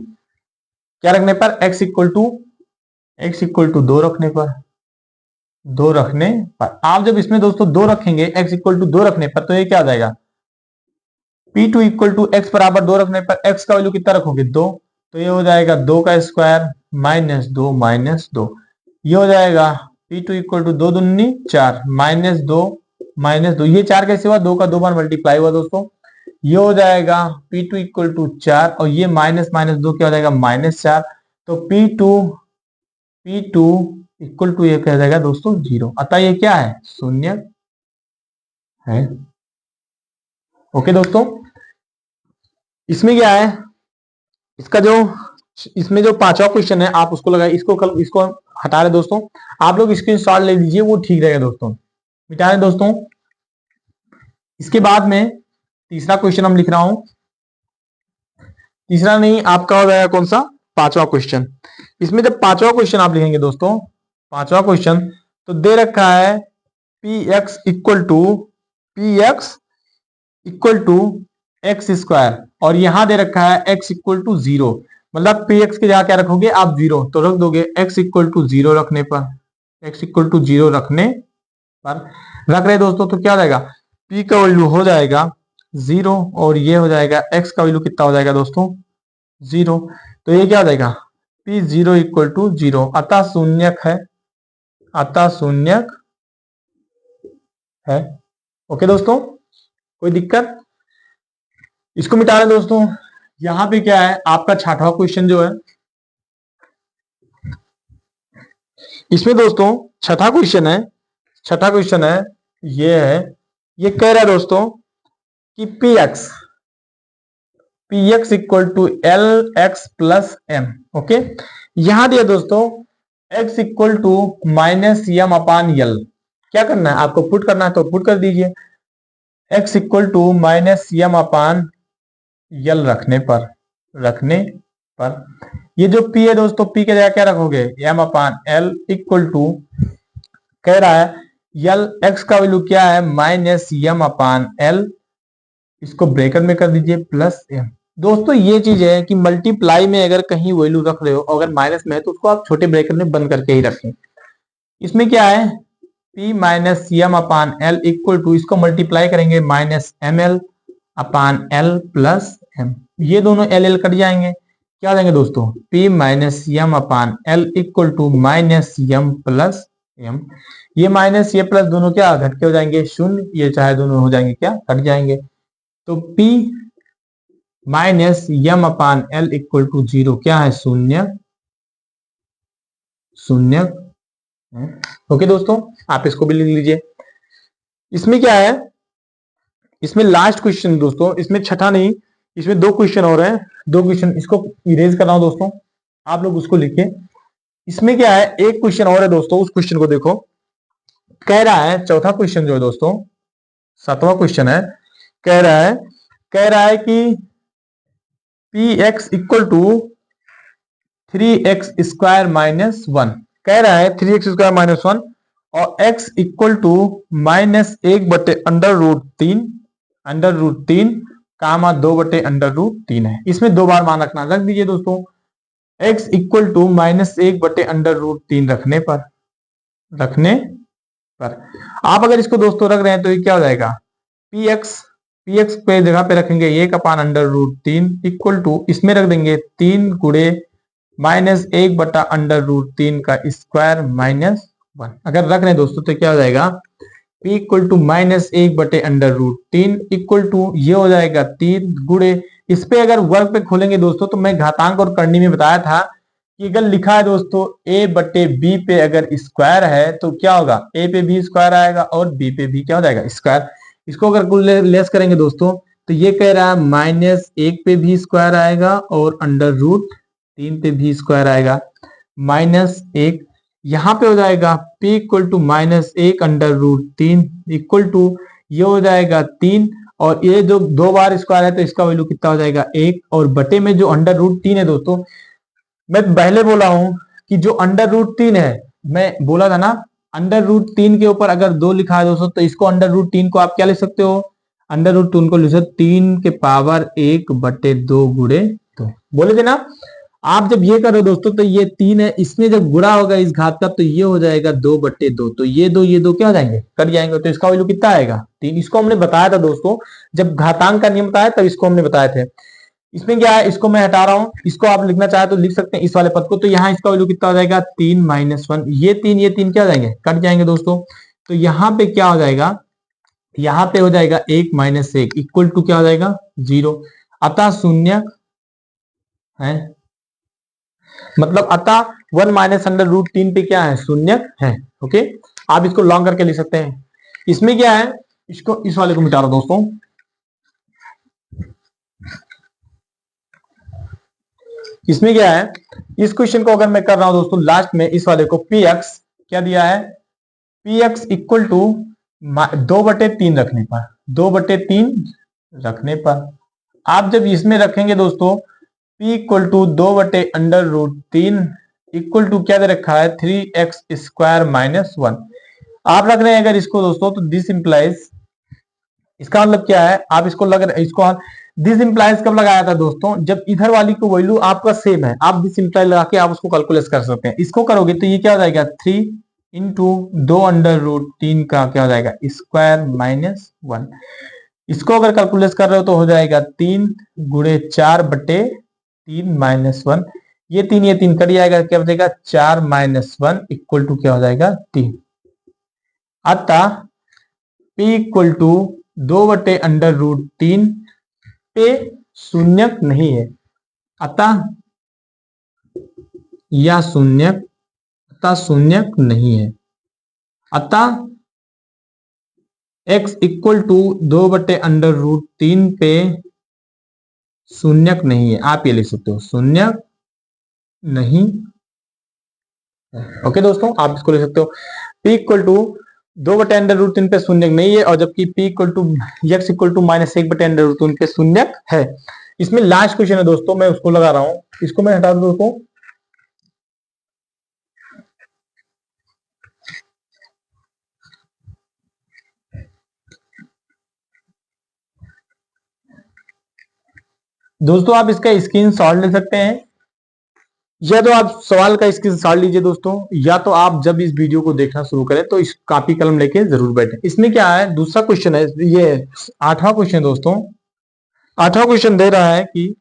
क्या रखने पर x इक्वल टू 2 रखने पर, 2 रखने पर। आप जब इसमें दोस्तों 2 रखेंगे x इक्वल टू 2 रखने पर तो ये क्या आ जाएगा p2 इक्वल टू एक्स बराबर 2 रखने पर x का वैल्यू कितना रखोगे 2, तो ये हो जाएगा 2 का स्क्वायर माइनस 2 माइनस 2, ये हो जाएगा p2 इक्वल टू 2 दूनी 4 माइनस 2 माइनस 2, ये 4 कैसे हुआ, 2 का 2 बार मल्टीप्लाई हुआ दोस्तों, ये हो जाएगा p2 इक्वल टू 4 और ये माइनस माइनस 2 क्या हो जाएगा माइनस 4, तो p2 इक्वल टू ये क्या हो जाएगा दोस्तों 0। अतः ये क्या है, शून्य है। ओके दोस्तों, इसमें क्या है, इसका जो इसमें जो 5वां क्वेश्चन है आप उसको लगाए, इसको हटा रहे दोस्तों, आप लोग स्क्रीनशॉट ले लीजिए, वो ठीक रहेगा दोस्तों, मिटा रहे दोस्तों। इसके बाद में तीसरा क्वेश्चन हम लिख रहा हूं, तीसरा नहीं आपका हो जाएगा कौन सा 5वां क्वेश्चन। इसमें जब 5वां क्वेश्चन आप लिखेंगे दोस्तों, 5वां क्वेश्चन तो दे रखा है px equal to X square और यहां दे रखा है एक्स इक्वल टू जीरो, मतलब पी एक्स के जगह क्या रखोगे आप जीरो, तो रख दोगे एक्स इक्वल टू जीरो रखने पर, एक्स इक्वल टू जीरो रखने पर रख रहे दोस्तों, तो क्या हो जाएगा पी का वैल्यू हो जाएगा जीरो और ये हो जाएगा एक्स का वैल्यू कितना हो जाएगा दोस्तों जीरो, तो ये क्या हो जाएगा P zero equal to zero, अतः शून्यक है, अतः शून्यक है। ओके दोस्तों, कोई दिक्कत? इसको मिटा रहे दोस्तों। यहां पे क्या है आपका छठवां क्वेश्चन जो है, इसमें दोस्तों छठा क्वेश्चन है, छठा क्वेश्चन है ये है, ये कह रहा है दोस्तों कि P x equal to L X plus M. Okay, यहां दिया दोस्तों X equal to minus M upon L, क्या करना है आपको पुट करना है तो पुट कर दीजिए, X equal to minus M upon L रखने पर ये जो p है दोस्तों, p के जगह क्या रखोगे m upon L equal to, कह रहा है यल x का वैल्यू क्या है माइनस m अपान एल, इसको ब्रैकेट में कर दीजिए प्लस m। दोस्तों ये चीज है कि मल्टीप्लाई में अगर कहीं वैल्यू रख रहे हो अगर माइनस में है तो उसको आप छोटे ब्रैकेट में बंद करके ही रखें। इसमें क्या है p minus M upon L equal to, इसको मल्टीप्लाई करेंगे minus M L upon L plus M, ये दोनों एल एल कट जाएंगे, क्या हो जाएंगे दोस्तों p minus M upon L equal to minus M plus M, ये माइनस ये प्लस दोनों क्या घट के हो जाएंगे शून्य, ये चाहे दोनों हो जाएंगे क्या कट जाएंगे, तो p minus M upon L equal to zero क्या है शून्य, शून्य। ओके दोस्तों, आप इसको भी लिख लीजिए। इसमें क्या है, इसमें लास्ट क्वेश्चन दोस्तों, इसमें छठा नहीं, इसमें दो क्वेश्चन और हैं, दो क्वेश्चन इसको इरेज कर रहा हूं दोस्तों, आप लोग उसको लिखिए। इसमें क्या है एक क्वेश्चन और है दोस्तों, उस क्वेश्चन को देखो, कह रहा है चौथा क्वेश्चन जो है दोस्तों, सातवां क्वेश्चन है, कह रहा है कि P x equal to three x square minus one, कह रहा है three x square minus one और x इक्वल टू माइनस एक बटे अंडर रूट तीन कामा दो बटे अंडर रूट तीन है, इसमें दो बार मान रखना, रख दीजिए दोस्तों x इक्वल टू माइनस एक बटे अंडर रूट तीन रखने पर आप अगर इसको दोस्तों रख रहे हैं तो ये क्या हो जाएगा पी एक्स पे जगह पे रखेंगे एक अपान अंडर रूट तीन इक्वल टू, इसमें रख देंगे तीन गुड़े माइनस एक बटा अंडर रूट तीन का स्क्वायर माइनस वन, अगर रख रहे हैं दोस्तों तो क्या हो जाएगा p इक्वल टू माइनस एक बटे अंडर रूट तीन इक्वल टू ये हो जाएगा तीन गुड़े, इस पे अगर वर्ग पे खोलेंगे दोस्तों तो मैं घातांक और करनी में बताया था कि अगर लिखा है दोस्तों a बटे b पे अगर स्क्वायर है तो क्या होगा a पे भी स्क्वायर आएगा और b पे भी क्या हो जाएगा स्क्वायर, इसको अगर कुल लेस करेंगे दोस्तों तो ये कह रहा है माइनस एक पे भी स्क्वायर आएगा और अंडर रूट तीन पे भी स्क्वायर आएगा माइनस एक, यहां पे हो जाएगा p इक्वल टू माइनस एक अंडर रूट तीन इक्वल टू ये हो जाएगा तीन और ये जो दो बार स्क्वायर है तो इसका वैल्यू कितना हो जाएगा एक, और बटे में जो अंडर रूट तीन है दोस्तों, मैं पहले बोला हूं कि जो अंडर रूट तीन है, मैं बोला था ना अंडर रूट तीन के ऊपर अगर दो लिखा है दोस्तों तो इसको अंडर रूट तीन को आप क्या लिख सकते हो, अंडर रूट तीन को लिख सकते तीन के पावर एक बटे दो गुड़े दो, बोले थे ना। आप जब ये करो दोस्तों तो ये तीन है, इसमें जब गुणा होगा इस घात का तो ये हो जाएगा दो बटे दो, तो ये दो क्या हो जाएंगे कट जाएंगे, तो इसका वैल्यू कितना आएगा तीन, इसको हमने बताया था दोस्तों जब घातांक का नियम बताया तब इसको हमने बताए थे। इसमें क्या है इसको मैं हटा रहा हूं, इसको आप लिखना चाहे तो लिख सकते हैं इस वाले पद को, तो यहाँ इसका वैल्यू कितना हो जाएगा तीन माइनस वन, ये तीन क्या हो जाएंगे कट जाएंगे दोस्तों, तो यहाँ पे क्या हो जाएगा, यहाँ पे हो जाएगा एक माइनस एक इक्वल टू क्या हो जाएगा जीरो, अतः शून्य है, मतलब अतः वन माइनस अंडर रूट तीन पे क्या है शून्य है। ओके, आप इसको लॉन्ग करके लिख सकते हैं। इसमें क्या है, इसको इस वाले को मिटा रहा हूं दोस्तों, इसमें क्या है इस क्वेश्चन को अगर मैं कर रहा हूं दोस्तों लास्ट में इस वाले को पी एक्स क्या दिया है, पी एक्स इक्वल टू दो बटे तीन रखने पर, दो बटे तीन रखने पर आप जब इसमें रखेंगे दोस्तों p इक्वल टू दो बटे अंडर रूट तीन इक्वल टू क्या दे रखा है three x square minus one, आप रख रहे हैं अगर इसको दोस्तों तो दिस इंप्लाइज, इसका मतलब क्या है आप इसको लग रहे इसको दिस इंप्लाइज कब लगाया था दोस्तों, जब इधर वाली को वैल्यू आपका सेम है, आप दिस इंप्लाई लगा के आप उसको कैलकुलेट कर सकते हैं। इसको करोगे तो ये क्या हो जाएगा 3 इंटू 2√3 का क्या हो जाएगा स्क्वायर माइनस 1। इसको अगर कैलकुलेट कर रहे हो तो हो जाएगा 3 × 4/3 माइनस 1। ये 3 कट जाएगा, क्या बचेगा 4 माइनस 1 इक्वल टू क्या हो जाएगा 3। अतः P इक्वल टू 2/√3 पे शून्यक नहीं है, अतः यह शून्यक नहीं है। अतः x इक्वल टू 2/√3 पे शून्यक नहीं है। आप ये लिख सकते हो शून्यक नहीं। ओके दोस्तों, आप इसको लिख सकते हो p इक्वल टू 2/√3 पे शून्यक नहीं है, और जबकि p equal to x equal to -1/√3 पे शून्यक है। इसमें लास्ट क्वेश्चन है दोस्तों, मैं उसको लगा रहा हूं, इसको मैं हटा दूं दोस्तों। दोस्तों आप इसका स्क्रीनशॉट ले सकते हैं, या तो आप सवाल का स्क्रीनशॉट लीजिए दोस्तों, या तो आप जब इस वीडियो को देखना शुरू करें तो इस कॉपी कलम लेके जरूर बैठे। इसमें क्या है, दूसरा क्वेश्चन है, ये 8वां क्वेश्चन दोस्तों। 8वां क्वेश्चन दे रहा है कि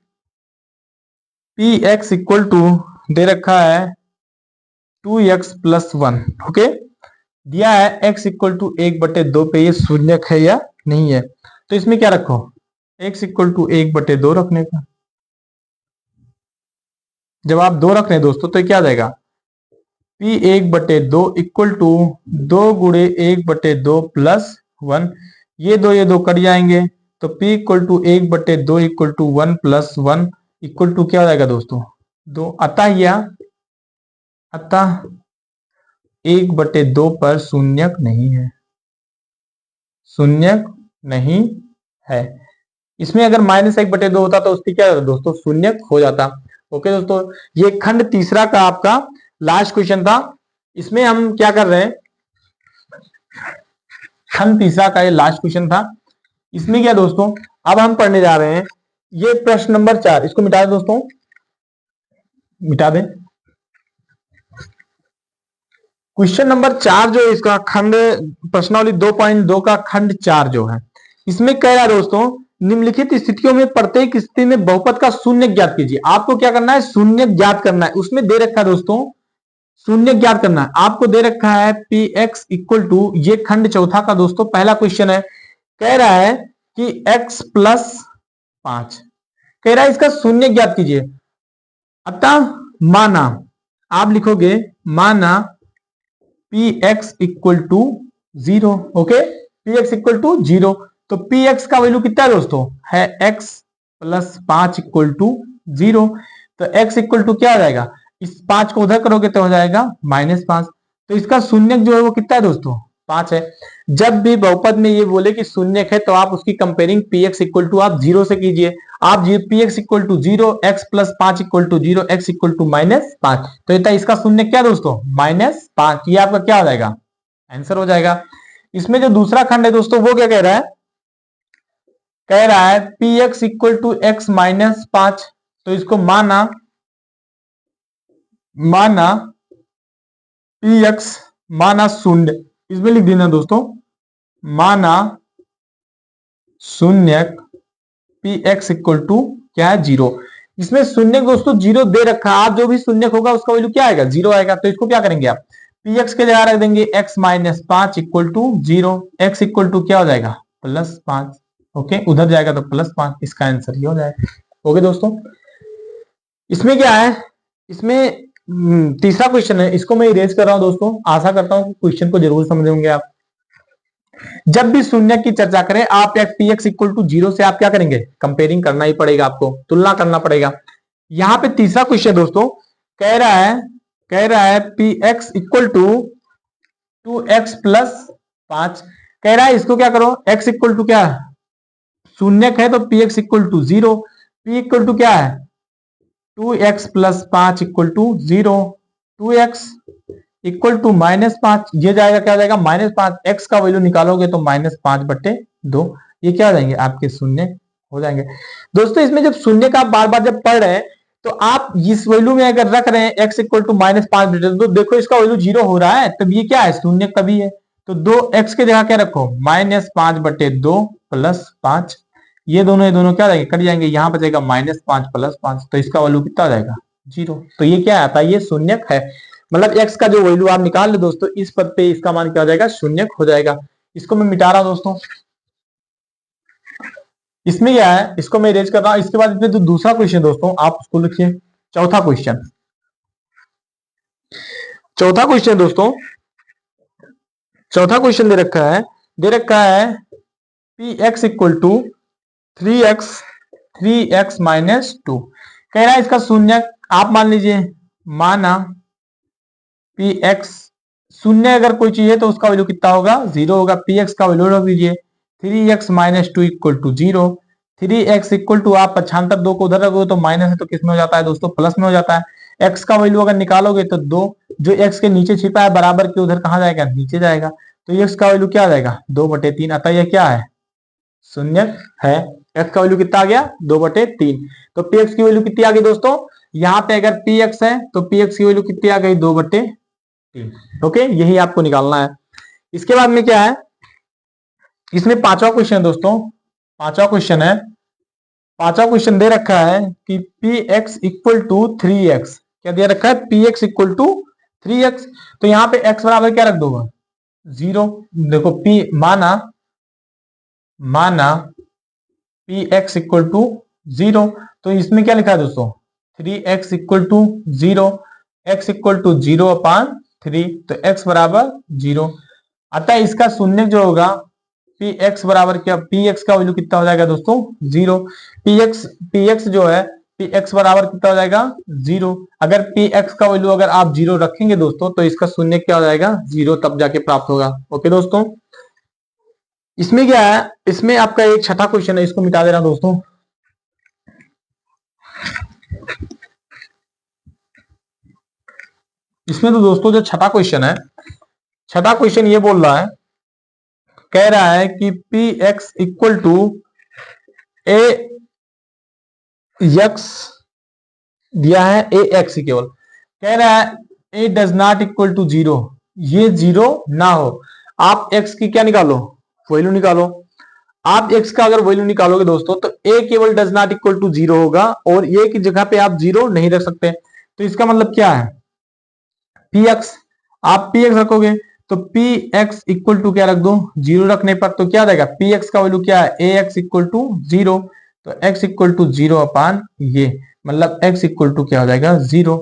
पी एक्स इक्वल टू दे रखा है 2x + 1। ओके, दिया है x इक्वल टू 1/2 पे ये शून्यक है या नहीं है। तो इसमें क्या रखो, x इक्वल टू 1/2 रखने का। जब आप 2 रख रहे हैं दोस्तों तो क्या आ जाएगा P 1/2 इक्वल टू 2 × 1/2 + 1। ये दो कट जाएंगे, तो P equal to 1/2 equal to 1 + 1 equal to क्या हो जाएगा दोस्तों 2। अतः 1/2 पर शून्यक नहीं है, शून्यक नहीं है। इसमें अगर -1/2 होता तो उसकी क्या होता दोस्तों शून्यक हो जाता। ओके दोस्तों, ये खंड तीसरा का आपका लास्ट क्वेश्चन था। इसमें हम क्या कर रहे हैं, खंड तीसरा का ये लास्ट क्वेश्चन था। इसमें क्या दोस्तों, अब हम पढ़ने जा रहे हैं ये प्रश्न नंबर 4। इसको मिटा दें दोस्तों, मिटा दें। क्वेश्चन नंबर 4 जो है इसका खंड प्रश्नावली 2.2 का खंड 4 जो है, इसमें कह रहा है दोस्तों निम्नलिखित स्थितियों में प्रत्येक स्थिति में बहुपद का शून्य ज्ञात कीजिए। आपको क्या करना है, शून्य ज्ञात करना है। उसमें दे रखा है दोस्तों शून्य ज्ञात करना है, आपको दे रखा है पी एक्स इक्वल टू, ये खंड चौथा का दोस्तों पहला क्वेश्चन है। कह रहा है कि x + 5, कह रहा है इसका शून्य ज्ञात कीजिए। अतः माना, आप लिखोगे माना p x equal to 0। Okay, p x equal to 0, तो पी एक्स का वैल्यू कितना है दोस्तों, है x + 5 इक्वल टू 0। तो x इक्वल टू क्या हो जाएगा, इस 5 को उधर करोगे तो हो जाएगा -5। तो इसका शून्यक जो है वो कितना है दोस्तों 5 है। जब भी बहुपद में ये बोले कि शून्यक है तो आप उसकी comparing p x equal to आप 0 से कीजिए। आप P x equal to 0, x + 5 equal to 0, x equal to -5, तो ये इसका शून्य क्या दोस्तों -5। ये आपका क्या हो जाएगा आंसर हो जाएगा। इसमें जो दूसरा खंड है दोस्तों वो क्या कह रहा है, कह रहा है P x equal to x -5। तो इसको माना पी एक्स माना शून्य, इसमें लिख देना दोस्तों माना शून्यक पी एक्स इक्वल टू क्या है 0। इसमें शून्यक दोस्तों 0 दे रखा है, आप जो भी शून्यक होगा उसका वैल्यू क्या आएगा 0 आएगा। तो इसको क्या करेंगे आप पी एक्स के जगह रख देंगे x -5 equal to 0, x equal to क्या हो जाएगा +5। ओके, उधर जाएगा तो +5, इसका आंसर ये हो जाएगा। ओके दोस्तों, इसमें क्या है, इसमें तीसरा क्वेश्चन है, इसको मैं इरेज कर रहा हूं दोस्तों। आशा करता हूं क्वेश्चन को जरूर समझ होंगे आप। जब भी शून्य की चर्चा करें आप पी एक्स इक्वल टू 0 से आप क्या करेंगे कंपेयरिंग करना ही पड़ेगा, आपको तुलना करना पड़ेगा। यहां पे तीसरा क्वेश्चन दोस्तों कह रहा है P x equal to 2x + 5। कह रहा है इसको क्या करो, x इक्वल टू क्या शून्यक है तो p x equal to 0, p equal to क्या है 2x + 5 equal to 0, 2x equal to -5, ये जाएगा क्या जाएगा -5, x का वैल्यू निकालोगे तो -5/2, ये क्या आ जाएंगे आपके शून्य हो जाएंगे दोस्तों। इसमें जब शून्य का बार बार जब पढ़ रहे हैं तो आप इस वैल्यू में अगर रख रहे हैं x इक्वल टू -5 तो देखो इसका वैल्यू 0 हो रहा है, तब ये क्या है, शून्य कभी है। तो 2x के जगह क्या रखो, -5/2 + 5, ये दोनों क्या जाएंगे, कट जाएंगे, यहाँ बचेगा -5 + 5, तो इसका वैल्यू कितना आ जाएगा, 0। तो ये क्या आता है, ये शून्यक है। मतलब x का जो वैल्यू आप निकाल लो दोस्तों, इस पद पे इसका मान क्या हो जाएगा, शून्यक हो जाएगा। इसको मैं मिटा रहा हूं दोस्तों। इसमें क्या है, इसको मैं इरेज कर रहा हूं। इसके बाद इसमें जो दूसरा क्वेश्चन दोस्तों, आप उसको लिखिए। चौथा क्वेश्चन दोस्तों, चौथा क्वेश्चन दे रखा है px इक्वल टू 3x -2। कह रहा है इसका शून्य आप मान लीजिए, माना px शून्य अगर कोई चीज है तो उसका वैल्यू कितना होगा, 0 होगा। px का वैल्यू रख दीजिए 3x -2 equal to 0। 3x equal to, आप पक्षांतर 2 को उधर रखोगे तो माइनस है, तो किस में हो जाता है दोस्तों, प्लस में हो जाता है। x का वैल्यू अगर निकालोगे तो 2, जो x के नीचे छिपा है बराबर के उधर कहां जाएगा, नीचे जाएगा। तो x का वैल्यू क्या आ जाएगा, 2/3। अतः यह क्या है, शून्य है। x का वैल्यू कितना आ गया, 2/3। तो px की वैल्यू कितनी आ गई दोस्तों, यहाँ पे अगर px है तो px की वैल्यू कितनी आ गई, 2/3। ओके, यही आपको निकालना है। इसके बाद में क्या है, इसमें पांचवा क्वेश्चन है दोस्तों। पांचवा क्वेश्चन दे रखा है कि px इक्वल टू 3x। क्या दिया रखा है, px इक्वल टू 3x। तो यहाँ पे x बराबर क्या रख दूंगा, 0। देखो p माना px इक्वल टू 0, तो इसमें क्या लिखा है दोस्तों, 3x equal to 0, x equal to 0/3, तो x बराबर 0। अतः इसका शून्य जो होगा px बराबर क्या, px का वैल्यू कितना हो जाएगा दोस्तों, 0। px जो है, px बराबर कितना हो जाएगा, 0। अगर px का वैल्यू अगर आप 0 रखेंगे दोस्तों तो इसका शून्य क्या हो जाएगा, 0, तब जाके प्राप्त होगा। ओके दोस्तों, इसमें क्या है, इसमें आपका एक छठा क्वेश्चन है, इसको मिटा दे रहा हूं दोस्तों। इसमें तो दोस्तों जो छठा क्वेश्चन ये बोल रहा है, कह रहा है कि px इक्वल टू ax दिया है, ax ही केवल कह रहा है, a does not equal to 0, ये 0 ना हो। आप x की क्या निकालो, वैल्यू निकालो। आप x का अगर वैल्यू निकालोगे दोस्तों तो a केवल डज नॉट इक्वल टू 0 होगा, और a की जगह पे आप 0 नहीं रख सकते। तो इसका मतलब क्या है, px, आप px रखोगे तो px इक्वल टू क्या रख दो, 0 रखने पर तो क्या रहेगा, px का वैल्यू क्या है, ax इक्वल टू 0, तो x इक्वल टू 0/, ये मतलब x इक्वल टू क्या हो जाएगा, 0।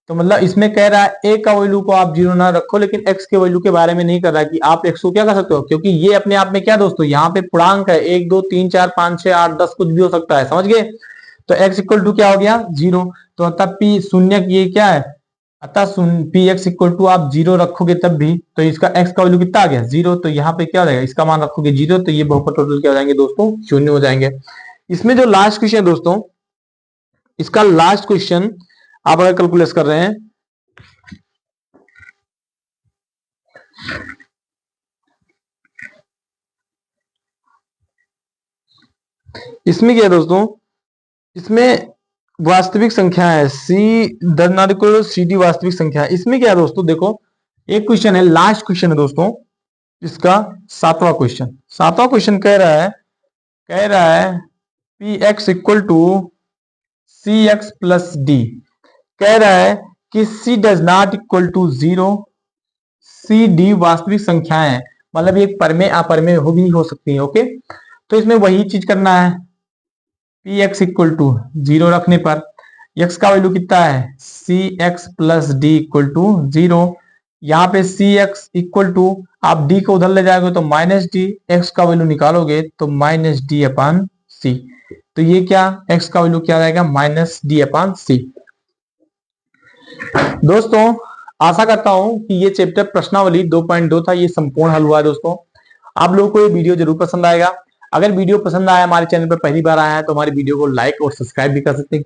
तो मतलब इसमें कह रहा है a का वैल्यू को आप 0 ना रखो, लेकिन x के वैल्यू के बारे में नहीं कर रहा है कि आप x को क्या कर सकते हो, क्योंकि ये अपने आप में क्या दोस्तों, यहाँ पे पूर्णांक है, 1 2 3 4 5 6 8 10 कुछ भी हो सकता है, समझ गए। तो x इक्वल टू क्या हो गया, 0। तो अतः p शून्य ये क्या है, अतः px इक्वल टू आप 0 रखोगे तब भी, तो इसका x का वैल्यू कितना आ गया, 0। तो यहाँ पे क्या हो जाएगा, इसका मान रखोगे 0, तो ये बहुपद टोटल क्या हो जाएंगे दोस्तों, शून्य हो जाएंगे। इसमें जो लास्ट क्वेश्चन है दोस्तों, इसका लास्ट क्वेश्चन आप अगर कैलकुलेट कर रहे हैं, इसमें क्या है दोस्तों, इसमें वास्तविक संख्या है, सी डी वास्तविक संख्या है। इसमें क्या है दोस्तों, देखो एक क्वेश्चन है, लास्ट क्वेश्चन है दोस्तों, इसका सातवां क्वेश्चन कह रहा है P x equal to C x plus D. कह रहा है कि C does not equal to 0, C D वास्तविक संख्याएं हैं, मतलब एक परमेय अपरमेय हो भी हो सकती है। ओके, तो इसमें वही चीज करना है, पी एक्स इक्वल टू 0 रखने पर x का वैल्यू कितना है, c x plus d equal to 0। यहाँ पे सी एक्स इक्वल टू, आप d को उधर ले जाओगे तो माइनस डी, एक्स का वैल्यू निकालोगे तो -d/c। तो ये क्या, x का वैल्यू क्या रहेगा, -d/c। दोस्तों आशा करता हूं कि ये चैप्टर प्रश्नावली 2.2 था, ये संपूर्ण हल हुआ है दोस्तों। आप लोगों को ये वीडियो जरूर पसंद आएगा। अगर वीडियो पसंद आया, हमारे चैनल पर पहली बार आया है तो हमारी वीडियो को लाइक और सब्सक्राइब भी कर सकते हैं।